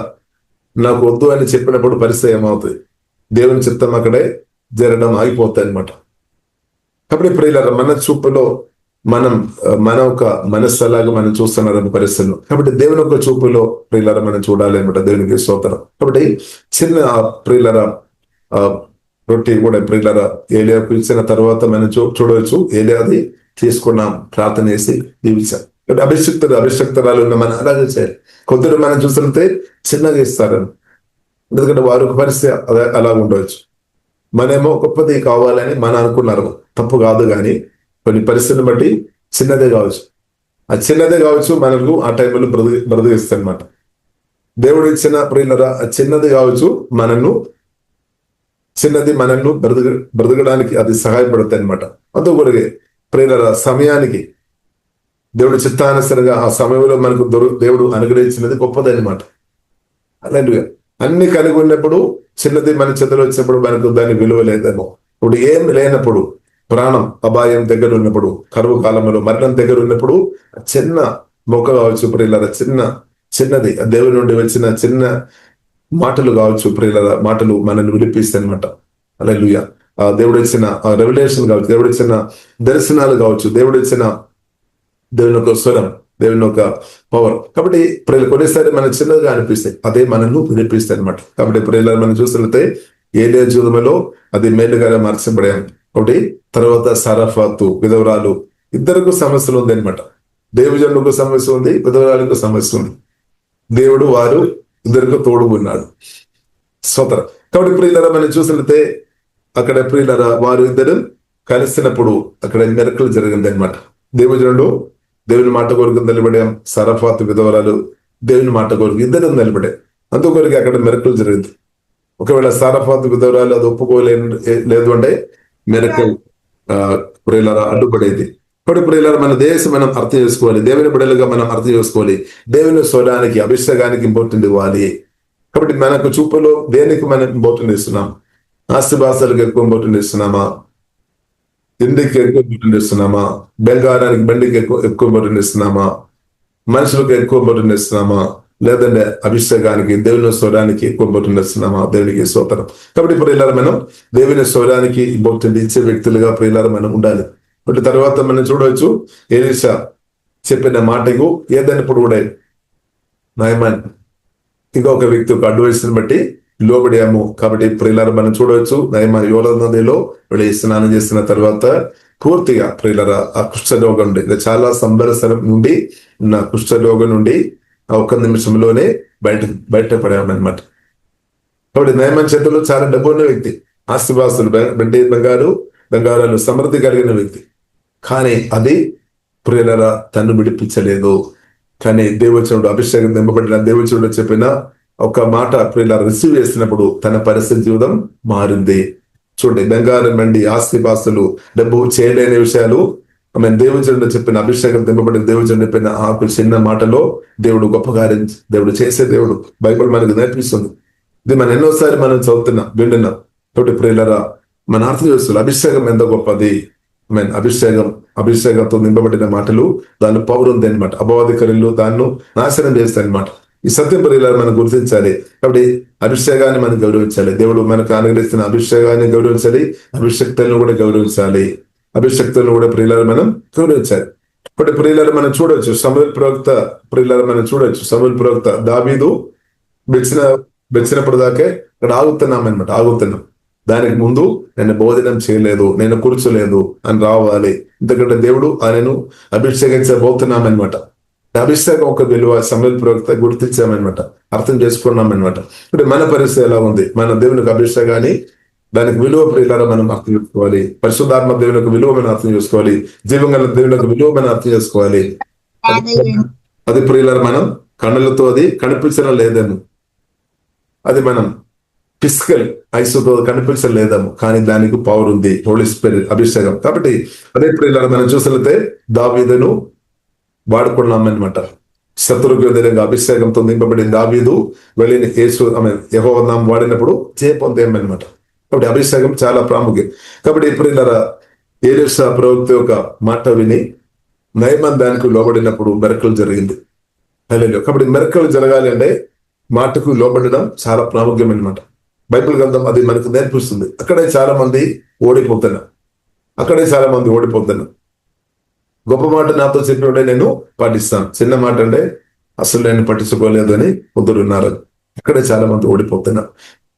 నాకు వద్దు అని చెప్పినప్పుడు పరిస్థితి ఏమవుతుంది? దేవుని చిత్తం అక్కడే జరగడం ఆగిపోతాయి అనమాట. కాబట్టి ప్రియులారా, మన చూపులో మన ఒక మనస్సులాగా మనం చూస్తున్నారు పరిస్థితులు. కాబట్టి దేవుని ఒక చూపులో ప్రియులారా మనం చూడాలి అనమాట. దేవునికి స్తోత్రం. కాబట్టి చిన్న ప్రియులారా రొట్టి కూడా ప్రియులారా ఏలియాకు ఇచ్చిన తర్వాత మనం చూడవచ్చు. ఏలియాది తీసుకున్నాం, ప్రార్థన చేసి దీవించాం. అభిషక్తురాలు ఉన్న మనం అలాగే చేయాలి. కొందరు మనం చూస్తుంటే చిన్నగా ఇస్తారని, ఎందుకంటే వారి ఒక పరిస్థితి అలా ఉండవచ్చు. మనేమో గొప్పది కావాలని మనం అనుకున్నారు, తప్పు కాదు. కానీ కొన్ని పరిస్థితిని బట్టి చిన్నదే కావచ్చు, ఆ చిన్నదే కావచ్చు మనకు ఆ టైంలో బ్రతికిస్తాయి అనమాట. దేవుడు ఇచ్చిన ప్రియులరా ఆ చిన్నది కావచ్చు, చిన్నది మనల్ని బ్రతకడానికి అది సహాయపడుతుంది అనమాట. అందుకొరకే ప్రియులరా సమయానికి దేవుడు చిత్తానుసరిగా ఆ సమయంలో మనకు దేవుడు అనుగ్రహించినది గొప్పది అనమాట. అలాంటిగా అన్ని కలిగి ఉన్నప్పుడు చిన్నది మన చేతిలో వచ్చినప్పుడు మనకు దాని విలువ లేదేమో. ఇప్పుడు ఏం లేనప్పుడు, ప్రాణం అపాయం దగ్గర ఉన్నప్పుడు, కరువు కాలంలో మరణం దగ్గర ఉన్నప్పుడు చిన్న మొక్క కావచ్చు ప్రియులారా, చిన్నది దేవుని నుండి వచ్చిన చిన్న మాటలు కావచ్చు ప్రియులారా, మాటలు మనల్ని విలిపిస్తాయి అనమాట. హల్లెలూయా. దేవుడు ఇచ్చిన రెవల్యూషన్ కావచ్చు, దేవుడు ఇచ్చిన దర్శనాలు కావచ్చు, దేవుడు ఇచ్చిన దేవుని ఒక స్వరం, దేవుని ఒక పవర్. కాబట్టి కొన్నిసారి మన చిన్నదిగా అనిపిస్తాయి, అదే మనల్ని వినిపిస్తాయి అనమాట. కాబట్టి ప్రియులారా మనం చూస్తున్నట్లయితే ఏలియా జీవితంలో అది మేలుగా మార్చబడాం. ఒకటి తర్వాత సరఫాతు విధవరాలు, ఇద్దరికి సమస్యలు ఉంది అనమాట. దేవజనులకు సమస్య ఉంది, విధవరాలకు సమస్య ఉంది. దేవుడు వారు ఇద్దరికి తోడు ఉన్నాడు. స్వతర. కాబట్టి ప్రియులారా మనం చూసినట్లయితే అక్కడ ప్రియులారా వారు ఇద్దరు కలిసినప్పుడు అక్కడ మెరకలు జరిగింది అనమాట. దేవజనుడు దేవుని మాట కొరకు నిలబడాం, సరఫాతు విధవరాలు దేవుని మాట కొరకు ఇద్దరు నిలబడే. అందుకొరకు అక్కడ మెరకలు జరిగింది. ఒకవేళ సరఫాతు విధవరాలు అది ఒప్పుకోలేదు అంటే మెరకల్ ప్రియులారా అడ్డుపడేది. ఇప్పుడు ప్రియులారా మన దేశం మనం అర్థం చేసుకోవాలి, దేవుని బిడ్డలుగా మనం అర్థం చేసుకోవాలి. దేవుని స్వరానికి అభిషేకానికి ఇంపార్టెంట్ ఇవ్వాలి. కాబట్టి మనకు చూపులో దేనికి మనం ఇంపార్టెంట్ ఇస్తున్నాం? ఆస్తిపాస్తులకు ఎక్కువ ఇంపార్టెంట్ ఇస్తున్నామా? ఇంటికి ఎక్కువ ఇంపార్టెంట్ ఇస్తున్నామా? బంగారానికి బండికి ఎక్కువ ఇంపార్టెంట్ ఇస్తున్నామా? మనుషులకు ఎక్కువ ఇంపార్టెంట్ ఇస్తున్నామా? లేదంటే అభిషేకానికి దేవుని స్వరానికి ఎక్కువ ఇంపార్టెంట్ ఇస్తున్నామా? దేవునికి స్తోత్రం. కాబట్టి ప్రియులారా మనం దేవుని స్వరానికి ఇంపార్టెంట్ ఇచ్చే వ్యక్తులుగా ప్రియులారా మనం ఉండాలి. బట్ తర్వాత మనం చూడవచ్చు ఎలీషా చెప్పిన మాటకు ఏదైనప్పుడు కూడా నయమాన్ ఇంకొక వ్యక్తి ఒక అడ్వైస్ని బట్టి లోబడాము. కాబట్టి ప్రియులారా మనం చూడవచ్చు నయమాన్ యోర్దాను నదిలో వెళ్ళి స్నానం చేసిన తర్వాత పూర్తిగా ప్రియులారా ఆ కుష్ఠరోగం నుండి, చాలా సంవత్సరం నుండి ఉన్న కుష్ఠరోగం నుండి ఒక్క నిమిషంలోనే బయటపడామన్నమాట. కాబట్టి నయమాన్ చేతుల్లో చాలా డబ్బు ఉన్న వ్యక్తి, ఆస్తిపాస్తులు బంగారాలు సమృద్ధి కలిగిన వ్యక్తి. కానీ అది ప్రియులారా తను విడిపించలేదు. కానీ దేవచనుడు అభిషేకం నింపబడిన దేవచనుడు చెప్పిన ఒక మాట ప్రియులారా రిసీవ్ చేసినప్పుడు తన పరిస్థితి జీవితం మారింది. చూడండి, బంగారం బండి ఆస్తిపాస్తులు డబ్బు చేయలేని విషయాలు ఆమె దేవచనుడు చెప్పిన అభిషేకం నింపబడిన దేవచనుడు చెప్పిన ఆ చిన్న మాటలో దేవుడు గొప్ప కార్యం దేవుడు చేసే దేవుడు బైబిల్ మనకు నేర్పిస్తుంది. ఇది మనం ఎన్నోసారి మనం చదువుతున్నాం, వింటున్నాం. కాబట్టి ప్రియులారా మన అర్థం చేస్తుంది అభిషేకం ఎంత గొప్పది. అభిషేకంతో నింపబడిన మాటలు దాని పవర్ ఉంది అనమాట. అపవాదికరులు దాన్ని నాశనం చేస్తాయి అనమాట. ఈ సత్యం ప్రియులారా మనం గుర్తించాలి. కాబట్టి అభిషేకాన్ని మనం గౌరవించాలి. దేవుడు మనకు అనుగ్రహిస్తున్న అభిషేకాన్ని గౌరవించాలి, అభిషక్తులను కూడా గౌరవించాలి, అభిషక్తులను కూడా ప్రియులారా మనం గౌరవించాలి. ఇప్పుడు ప్రియులారా మనం చూడవచ్చు సమూయేలు ప్రవక్త, ప్రియులారా మనం చూడవచ్చు సమూయేలు ప్రవక్త దావీదు బెచ్చినప్పుడు దాకే ఇక్కడ ఆగుతున్నాం. దానికి ముందు నేను భోజనం చేయలేదు, నేను కూర్చోలేదు అని రావాలి. ఎందుకంటే దేవుడు ఆయనను అభిషేకించబోతున్నామన్నమాట. అభిషేకం ఒక విలువ సమూయేలు ప్రవక్త గుర్తించామన్నమాట, అర్థం చేసుకున్నామన్నమాట. ఇప్పుడు మన పరిస్థితి ఎలా ఉంది? మన దేవునికి అభిషేకాన్ని దానికి విలువ ప్రియులారా మనం అర్థం చేసుకోవాలి. పరిశుద్ధాత్మ దేవునికి విలువ మనం అర్థం చేసుకోవాలి. జీవంగల దేవునికి విలువ మనం అర్థం చేసుకోవాలి. అది ప్రియులారా మనం కన్నులతో అది కనిపించడం లేదేమో, అది మనం ఫిజికల్ ఐసుతో కనిపించలేదేమో, కానీ దానికి పవర్ ఉంది, హోలీ స్పిరిట్ అభిషేకం. కాబట్టి అదే ప్రియులారా మనం చూసినట్లయితే దావీదును వాడుకున్నామన్నమాట. శత్రువుకు విధంగా అభిషేకంతో నింపబడిన దావీదు వెళ్ళిన యెహోవా నామం వాడినప్పుడు జయ పొందేమన్నమాట. కాబట్టి అభిషేకం చాలా ప్రాముఖ్యం. కాబట్టి ప్రియులారా ఎలీషా ప్రవక్త యొక్క మాట విని నయమాన్ దానికి లోబడినప్పుడు మెరకలు జరిగింది. హల్లెలూయా. కాబట్టి మెరకలు జరగాలి అంటే మాటకు లోబడడం చాలా ప్రాముఖ్యమన్నమాట. బైబిల్ గ్రంథం అది మనకు నేర్పిస్తుంది. అక్కడే చాలా మంది ఓడిపోతున్నారు. గొప్ప మాట నాతో చెప్పినప్పుడే నేను పాటిస్తాను, చిన్న మాట అంటే అసలు నేను పట్టించుకోలేదు అని కొందరున్నారు. అక్కడే చాలా మంది ఓడిపోతున్నారు.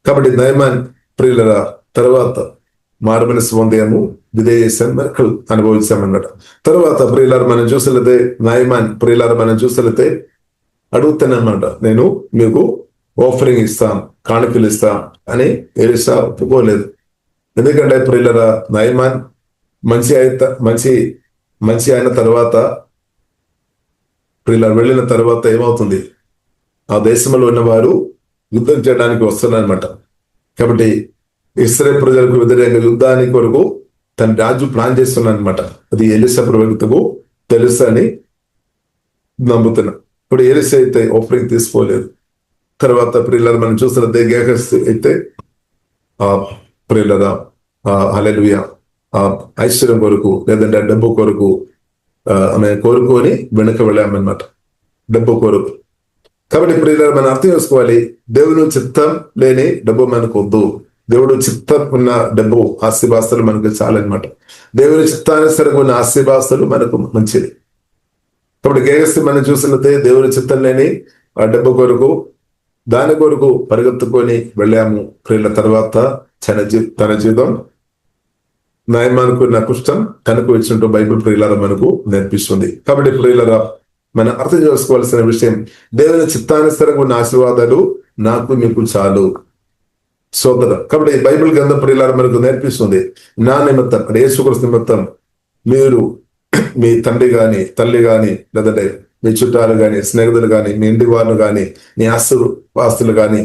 కాబట్టి నయమాన్ ప్రియుల తర్వాత మారుమనసు పొందాము, విధేయసాన్ని మెరకలు అనుభవించామన్నమాట. తర్వాత ప్రియులారు మనం చూసలేతే నయమాన్ ప్రియులారు మనం చూసలేతే అడుగుతానమాట, నేను మీకు ఆఫరింగ్ ఇస్తాం, కానుకలు ఇస్తాం అని ఎలీషా ఒప్పుకోలేదు. ఎందుకంటే ప్రియులరా నయమాన్ మంచి అయిన తర్వాత ప్రియులారు వెళ్ళిన తర్వాత ఏమవుతుంది, ఆ దేశంలో ఉన్న వారు యుద్ధం చేయడానికి వస్తున్నారన్నమాట. కాబట్టి ఇశ్రాయేలు ప్రజలకు వ్యతిరేక యుద్ధానికి కొరకు తన రాజు ప్లాన్ చేస్తున్నారన్నమాట. అది ఎలీషా ప్రవక్తకు తెలుసు అని నమ్ముతున్నా. ఇప్పుడు ఎలీషా అయితే ఆఫరింగ్ తీసుకోలేదు. తర్వాత ప్రియులారు మనం చూస్తున్నట్టే గేహజీ అయితే ప్రియులరా హల్లెలూయా ఐశ్వర్యం కొరకు లేదంటే డబ్బు కొరకు ఆమె కోరుకొని వెనుక వెళ్ళామన్నమాట, డబ్బు కొరకు. కాబట్టి ప్రియులారు మనం అర్థం చేసుకోవాలి, దేవుని చిత్తం లేని డబ్బు మనకు వద్దు. దేవుడు చిత్తం ఉన్న డబ్బు ఆస్తిపాస్తులు మనకు చాలన్నమాట. దేవుని చిత్తానుసరంగా ఉన్న ఆస్తిపాస్తులు మనకు మంచిది. కాబట్టి గేహజీ మనం చూసినట్టే దేవుని చిత్తం లేని ఆ డబ్బు కొరకు దాని కొరకు పరిగెత్తుకొని వెళ్ళాము. ప్రియుల తర్వాత తన జీవితం నయమానుకున్న కుష్టం తనకు ఇచ్చినట్టు బైబిల్ ప్రియులారా మనకు నేర్పిస్తుంది. కాబట్టి ప్రియులారా మనం అర్థం చేసుకోవాల్సిన విషయం, దేవుని చిత్తానుసరంగా ఉన్న ఆశీర్వాదాలు నాకు మీకు చాలు సోదర. కాబట్టి బైబిల్ గ్రంథం ప్రియులారా మనకు నేర్పిస్తుంది, నా నిమిత్తం అంటే యేసుక్రీస్తు నిమిత్తం మీరు మీ తండ్రి గాని తల్లి గాని లేదంటే మీ చుట్టాలు గాని స్నేహితులు గాని మీ ఇంటి వారు గాని మీ ఆస్తులు గాని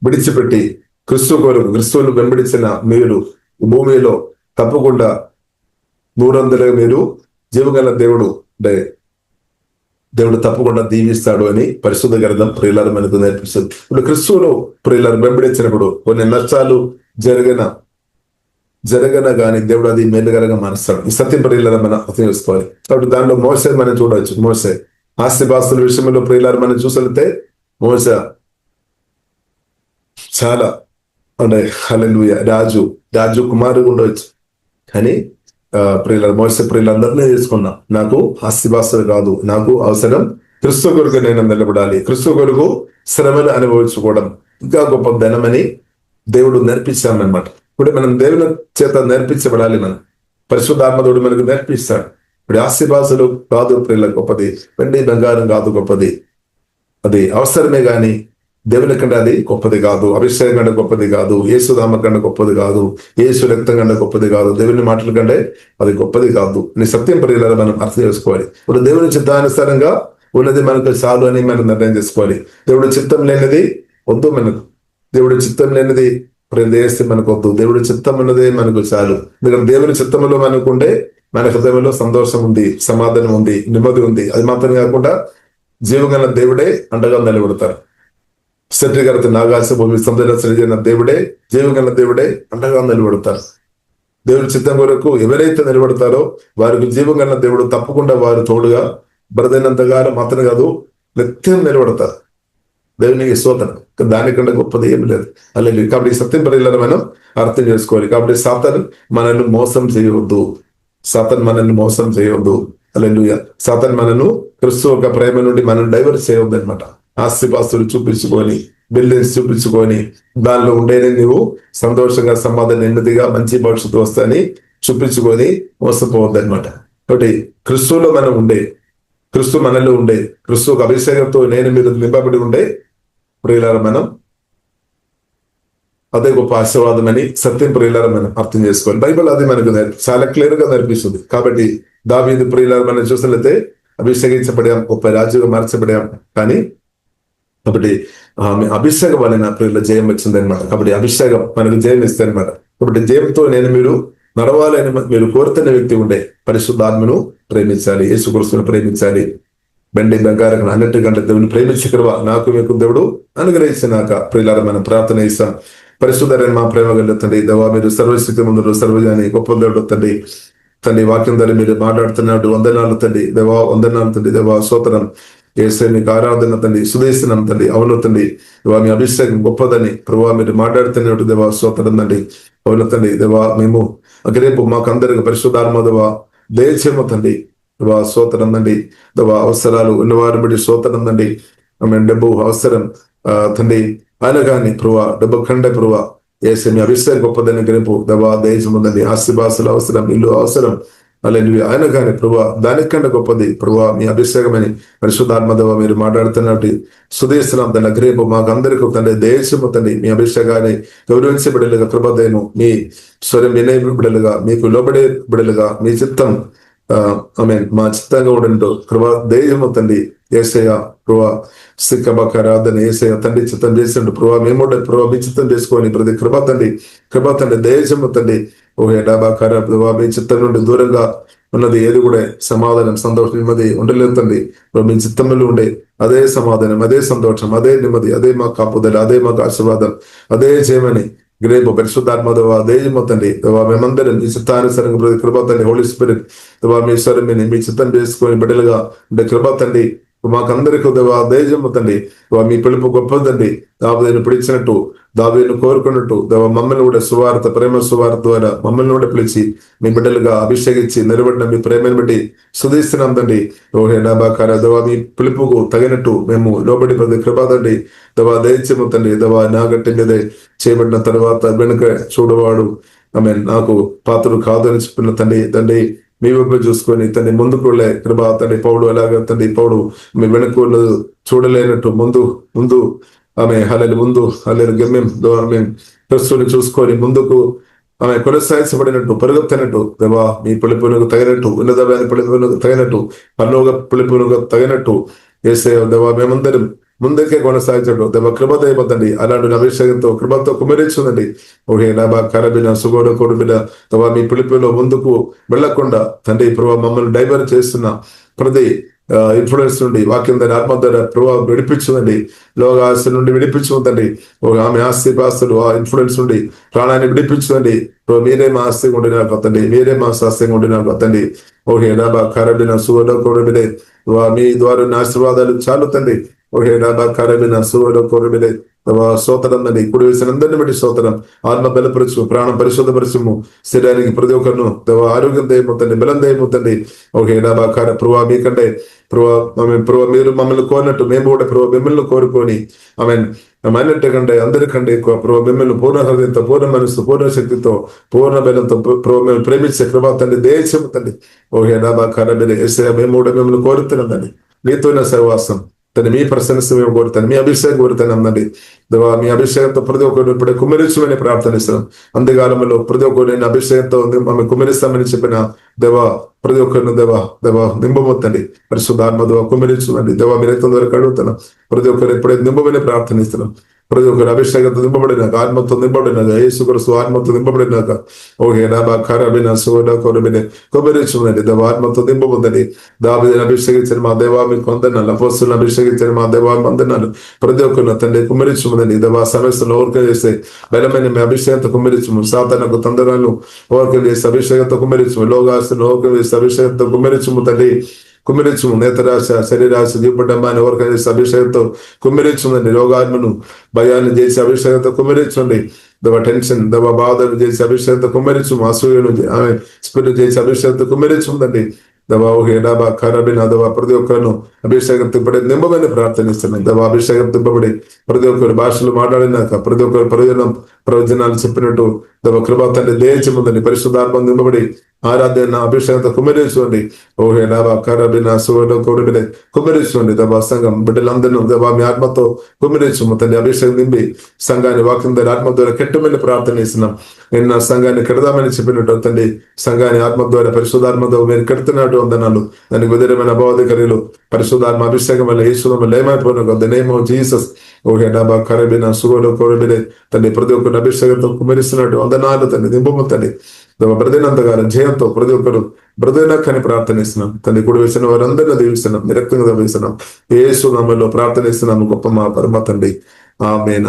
విడిచిపెట్టి క్రిస్తువును వెంబడించిన మీరు భూమిలో తప్పకుండా 100 మీరు జీవగల దేవుడు తప్పకుండా దీవిస్తాడు అని పరిశుద్ధ గ్రంథం ప్రియులారు మనకు నేర్పిస్తుంది. ఇప్పుడు క్రిస్తువును ప్రియులారు వెంబడించినప్పుడు కొన్ని నష్టాలు జరగన గాని దేవుడు అది మేలుగరగా మారుస్తాడు. ఈ సత్యం ప్రియులారు మనం అర్థం చేసుకోవాలి. కాబట్టి దానిలో మోసే మనం చూడవచ్చు. మోసే ఆస్తిపాస్తుల విషయంలో ప్రియులారు మనం చూసలితే మోసే చాలా అంటే హల్లెలూయా రాజు కుమారుడు ఉండవచ్చు. కానీ ప్రియులారు మోసే ప్రియులందరినీ తీసుకున్నా, నాకు ఆస్తిపాస్తులు కాదు, నాకు అవసరం క్రిస్తు కొరకు నేను నిలబడాలి, క్రిస్తు కొరకు శ్రమను అనుభవించుకోవడం ఇంకా గొప్ప ధనమని దేవుడు నేర్పించామన్నమాట. ఇప్పుడు మనం దేవుని చేత నేర్పించబడాలి. మనం పరిశుద్ధాత్మదేవుడు మనకు నేర్పిస్తాడు. ఇప్పుడు ఆస్తిపాస్తులు కాదు ప్రియుల గొప్పది, వెండి బంగారం కాదు గొప్పది, అది అవసరమే గాని దేవుని కంటే అది గొప్పది కాదు. అభిషేకం కంటే గొప్పది కాదు, యేసునామం కంటే గొప్పది కాదు, యేసు రక్తం కంటే గొప్పది కాదు, దేవుని మాటల కంటే అది గొప్పది కాదు. నీ సత్యం ప్రియులారా మనం అర్థం చేసుకోవాలి. ఇప్పుడు దేవుని చిత్తానుసారంగా ఉన్నది మనకు చాలు అని మనం నిర్ణయం చేసుకోవాలి. దేవుడి చిత్తం లేనిది వద్దు మనకు. దేవుడి చిత్తం లేనిది చేస్తే మనకు వద్దు. దేవుడి చిత్తం ఉన్నదే మనకు చాలు. ఎందుకంటే దేవుని చిత్తంలో మనకుంటే మన హృదయంలో సంతోషం ఉంది, సమాధానం ఉంది, నెమ్మది ఉంది. అది మాత్రం కాకుండా జీవగల దేవుడే అండగా నిలబడతారు. సృష్టికర్త ఆకాశ భూమి సముద్ర సృజిన దేవుడే, జీవగల దేవుడే అండగా నిలబడతారు. దేవుని చిత్తం కొరకు ఎవరైతే నిలబడతారో వారికి జీవగల దేవుడు తప్పకుండా వారు తోడుగా బరదైనంతగా మాత్రం కాదు నిత్యం నిలబడతారు. దేవునికి స్తోత్రం. దానికంటే గొప్పది ఏమి లేదు. అలాగే కాబట్టి సత్యం ప్రియులను మనం అర్థం చేసుకోవాలి. కాబట్టి సాతాను మనల్ని మోసం చేయవద్దు. హల్లెలూయా. సాతాను మనను క్రిస్తు ఒక ప్రేమ నుండి మనం డైవర్ట్ చేయవద్దు అనమాట. ఆస్తిపాస్తులు చూపించుకొని, బిల్డింగ్స్ చూపించుకొని, దానిలో ఉండేది నువ్వు సంతోషంగా సమాధానం నెమ్మదిగా మంచి భవిష్యత్తు వస్తాయని చూపించుకొని మోసపోవద్దు అనమాట. కాబట్టి క్రిస్తులో మనం ఉండే, క్రిస్తు మనలో ఉండే, క్రిస్తు ఒక అభిషేకంతో నేను మీరు నింపబడి ఉండే ప్రియులారా మనం అదే గొప్ప ఆశీర్వాదం అని సత్యం ప్రియులారా మనం అర్థం చేసుకోవాలి. బైబిల్ అది మనకు చాలా క్లియర్ గా నేర్పిస్తుంది. కాబట్టి దావీదు ప్రియులారా మనం చూసినట్లయితే అభిషేకించబడాం, గొప్ప రాజుగా మార్చబడాం. కానీ కాబట్టి అభిషేకం వలన ప్రియుల జయం వచ్చిందనమాట. కాబట్టి అభిషేకం మనకు జయం ఇస్తుంది అనమాట. కాబట్టి జయంతో నేను మీరు నడవాలని మీరు కోరుతున్న వ్యక్తి ఉండే పరిశుద్ధాత్మను ప్రేమించాలి, యేసుక్రీస్తును ప్రేమించాలి. వెండి బంగారం అన్నిటికంటే దేవుని ప్రేమించే కృప నాకు మీకు దేవుడు అనుగ్రహించినాక ప్రియులారా మనం ప్రార్థన చేస్తాం. పరిశుద్ధమైన మా ప్రేమ గల తండ్రి, దేవా మీరు సర్వశక్తి ముందు సర్వజాని గొప్ప దేవుడు తండ్రి, తండ్రి వాక్యం తండ్రి మీరు మాట్లాడుతున్నట్టు వందనాలు తండ్రి దేవా, వందనాలు తండ్రి దేవా, స్తోత్రం యేసయ్య, మీకు ఆరాధన తండ్రి, సుదేశనం తండ్రి. అవును తండ్రి దేవా, మీ అభిషేకం గొప్పదని ప్రభావ మీరు మాట్లాడుతున్నట్టు దేవా, స్తోత్రం తండ్రి. అవును తండ్రి దేవా, మేము రేపు మాకందరికి పరిశుద్ధాత్మ దేవా దయచేయము తండ్రి దేవా, స్తోత్రం తండ్రి దేవా. అవసరాలు ఉన్నవారు బట్టి స్తోత్రం తండ్రి. ఆమె డబ్బు అవసరం తండ్రి, ఆయన కానీ ప్రభా డబ్బు కంటే ప్రభా యేసయ్య, మీ అభిషేకం గొప్పదని గ్రహింపు దేవా, దయచేయము తండ్రి. ఆస్తిపాస్తులు అవసరం, ఇల్లు అవసరం, హల్లెలూయా. ఆయన కానీ ప్రభా దానికంటే గొప్పది ప్రభా మీ అభిషేకమని పరిశుద్ధాత్మ దేవా మీరు మాట్లాడుతున్నట్టు సుదేశనం తన గ్రేపు మాకు అందరికీ తండ్రి దేశము తండ్రి. మీ అభిషేకాన్ని గౌరవించబడేలుగా కృపదయను, మీ స్వరం వినయ బిడలుగా, మీకు లోబడే బిడలుగా, మీ చిత్తం మా చిత్తంగా ఉండంటూ కృప దేశము తండ్రి. యేసయ్య ప్రభా సిక్కబకరాధన యేసయ్య తండ్రి చిత్తం చేసిండు ప్రభా, మేము ప్రభా మీ చిత్తం చేసుకొని ప్రతి కృప తండ్రి, కృప తండ్రి దేశము తండ్రి. ఓహే డాబాకార ప్రభా మీ చిత్తం నుండి దూరంగా ఉన్నది ఏది కూడా సమాధానం, సంతోషం, నెమ్మది ఉండలేదు తండ్రి. మీ చిత్తంలో ఉండే అదే సమాధానం, అదే సంతోషం, అదే నెమ్మది, అదే మా కాపుదల, అదే మాకు ఆశీర్వాదం, అదే చేయమని గ్రేపు పరిశుద్ధాత్మ దేవా దయచేయము తండ్రి దేవా. మేమందరం మీ చిత్తానుసరంగా ప్రతి కృప తండ్రి, హోలీ స్పిరిట్ దేవా మీ స్వరం మీ చిత్తం చేసుకొని బిడ్డలుగా ఉండే కృప తండ్రి మాకందరికీ దేవా దయచేయము తండ్రి. మీ పిలుపు గొప్పదండి. దావీదును పిలిచినట్టు, దావీదును కోరుకున్నట్టు దేవా మమ్మల్ని కూడా సువార్త, ప్రేమ సువార్త ద్వారా మమ్మల్ని కూడా పిలిచి మీ బిడ్డలుగా అభిషేకించి నిలబడిన మీ ప్రేమను బట్టి స్తుతిస్తున్నాం తండ్రి. ఓహే డాబాకార దేవా మీ పిలుపుకు తగినట్టు మేము లోబడి ప్రతి కృప తండ్రి దేవా దయచేయము తండ్రి. దేవా నా గట్టి మీద చేయబడిన తర్వాత వెనుక చూడవాడు ఆమె నాకు పాత్రలు కాదు అని చెప్పిన తండ్రి మీ వైపు చూసుకొని తండ్రి ముందుకు వెళ్ళే కృప తండ్రి. పౌడు ఎలాగ తండ్రి, పౌడు మీ వెనుక చూడలేనట్టు ముందు ఆమె హల్లెలూయా ముందు హల్లెలూయా గమ్యం ఆమె క్రీస్తుని చూసుకొని ముందుకు ఆమె కొనసాగించబడినట్టు పరుగెత్తినట్టు దేవా మీ పిలుపునకు తగినట్టు, ఉన్నతమైన పిలుపునకు తగినట్టు, పరలోక పిలుపునకు తగినట్టు యేసయ్య దేవా మేమందరం ముందుకే కొనసాగించడం దేవ కృప దయపతండి. అలాంటి అభిషేకంతో కృపతో కుమరించుందండి. ఓహే నాబా కరబిన సుగోడ కొడుబిన దేవా మీ పిలుపులో ముందుకు వెళ్లకుండా తండ్రి ప్రభావ మమ్మల్ని డైవర్ట్ చేస్తున్న ప్రతి ఇన్ఫ్లుయెన్స్ నుండి వాక్యం దాని ఆత్మ ద్వారా ప్రభావ విడిపించుందండి. లోక ఆశ నుండి విడిపించుందండి. ఆమె ఆస్తి పాస్తులు ఆ ఇన్ఫ్లుయెన్స్ నుండి ప్రాణాన్ని విడిపించుందండి. మీరే మా ఆస్తిగా ఉండినా కొత్తండి, మీరే మా శాస్త్రంగా ఉండినా కొత్తండి. ఓహే నాబా కరబిన సుగోడ కొడుబినే మీ ద్వారా ఆశీర్వాదాలు చాలు తండ్రి. ఓహే నాబా కరబిన సుగోడ కొడుబినే స్తోత్రం తండ్రి. కుడి వేసినందరిని బట్టి స్తోత్రం. ఆత్మ బలపరచు, ప్రాణం పరిశుద్ధపరచము, శరీరానికి ప్రతి ఒక్కరును దేవ ఆరోగ్యం దయముతండి, బలం దయముతండి. ఓకే నాబాకార ప్రభావ మీకంటే ప్రభావ మీరు మమ్మల్ని కోరినట్టు మేము కూడా ప్రభావ మిమ్మల్ని కోరుకొని అన్నట్టు కంటే అందరికంటే ఎక్కువ ప్రభావ మిమ్మల్ని పూర్ణ హృదయంతో, పూర్ణ మనస్సు, పూర్ణ శక్తితో, పూర్ణ బలంతో ప్రభావ మేము ప్రేమించే కృప తండ్రి దేశము తండ్రి. ఓకే నాబాకార మేము కూడా మిమ్మల్ని కోరుతున్నాం మీతోనే సహవాసం తండ్రి. మీ ప్రశంస మేము కోరుతాను, మీ అభిషేకం కోరుతాను అందండి దేవా. మీ అభిషేకంతో ప్రతి ఒక్కరు ఇప్పుడే కుమ్మరించమని ప్రార్థనిస్తున్నాం. అంతకాలంలో ప్రతి ఒక్కరు నేను అభిషేకంతో మమ్మల్ని కుమ్మరిస్తామని చెప్పిన దేవా ప్రతి ఒక్కరిని దేవా నింపబోతండి. పరిశుద్ధాత్మ దేవా కుమ్మరించమండి దేవా. మీ రక్తం ద్వారా కడుగుతున్నాం. ప్రతి ఒక్కరు ఎప్పుడైతే నింపమని ప్రార్థనిస్తున్నాం. ప్రతి ఒక్కరు అభిషేకంతో నింపబడినాక, ఆత్మతో నింపబడినాక, యేసుక్రీస్తు ఆత్మతో నింపబడినాక ఓహే నాబా కరబిన సుగోడ కొడుబినే కుమ్మరించమండి దేవా. ఆత్మతో నింపబోతండి. దావీదును అభిషేకించిన మా దేవా మీకు వందనాలు, అపోస్తలులను అభిషేకించిన మా దేవా వందనాలు. ప్రతి ఒక్కరు తండ్రి కుమ్మరించమండి దేవా. సమస్యను ఓవర్కం చేస్తే బలమైన మీ అభిషేకంతో కుమ్మరించము. సాతానకు తొందరలను ఓవర్కం చేసి అభిషేకంతో కుమ్మరించము. లోగాశను ఓవర్కం చేసి అభిషేకంతో కుమ్మరించము తండ్రి. కుమ్మిరించము. నేతరాశ, శరీరాశ, దీపడంబాన్ని ఓవర్కం చేసి అభిషేకంతో కుమ్మిరించుందండి. రోగాత్మను భయాన్ని చేసి అభిషేకంతో కుమ్మరించండి దేవా. టెన్షన్ దేవా బాధను చేసి అభిషేకంతో కుమ్మరించము. అసూయను ఆమె స్పిరిట్ చేసి అభిషేకంతో కుమ్మరించుందండి దేవా. ఓహే డాబా కరబిన దేవా ప్రతి ఒక్కరును అభిషేకం తిప్పబడి నింపమని ప్రార్థనిస్తున్నాను దేవా. అభిషేకం తిప్పబడి ప్రతి ఒక్కరు భాషలు మాట్లాడినాక ప్రతి ఒక్కరు ప్రవచనాలు చెప్పినట్టు దేవ కృప తండ్రి దేశముందని పరిశుద్ధాత్మ నింపబడి ఆరాధన అభిషేకంతో కుమ్మరించుకోండి. ఓహే డాబా కరబిన సుగోడ కొడుబినే కుమ్మరించుకోండి దేవా. సంఘం బిడ్డలందరూ దేవా మీ ఆత్మతో కుమ్మరించము తండ్రి. అభిషేకం నింపి సంఘాన్ని వాక్యం ద్వారా ఆత్మ ద్వారా కెట్టమని ప్రార్థనిస్తున్నాం. నిన్న సంఘాన్ని కడదామని చెప్పినట్టు తండ్రి సంఘాన్ని ఆత్మ ద్వారా పరిశుద్ధాత్మతో మీరు కడుతున్నట్టు వందనాలు. దానికి విధమైన అభావధికారులు పరిశుద్ధాత్మ అభిషేకం వల్ల యేసునామములో లేమైపోయిన ద నేమ్ ఆఫ్ జీసస్. ఓహే డాబా కరబిన సుగోడ కొడుబినే తండ్రి ప్రతి ఒక్కరిని అభిషేకంతో కుమ్మరిస్తున్నట్టు వందనాలు తండ్రి. నింపము తండ్రి బ్రదైనంతగారం జయంతో ప్రతి ఒక్కరు బ్రదైనక్కని ప్రార్థనిస్తున్నాం తండ్రి. కుడి వేసిన వారందరినీ దీవిస్తున్నాం, నిరక్తంగా దీవిస్తున్నాం. యేసు నామములో ప్రార్థనిస్తున్నాము గొప్ప మా పరమ తండ్రి. ఆమేన్.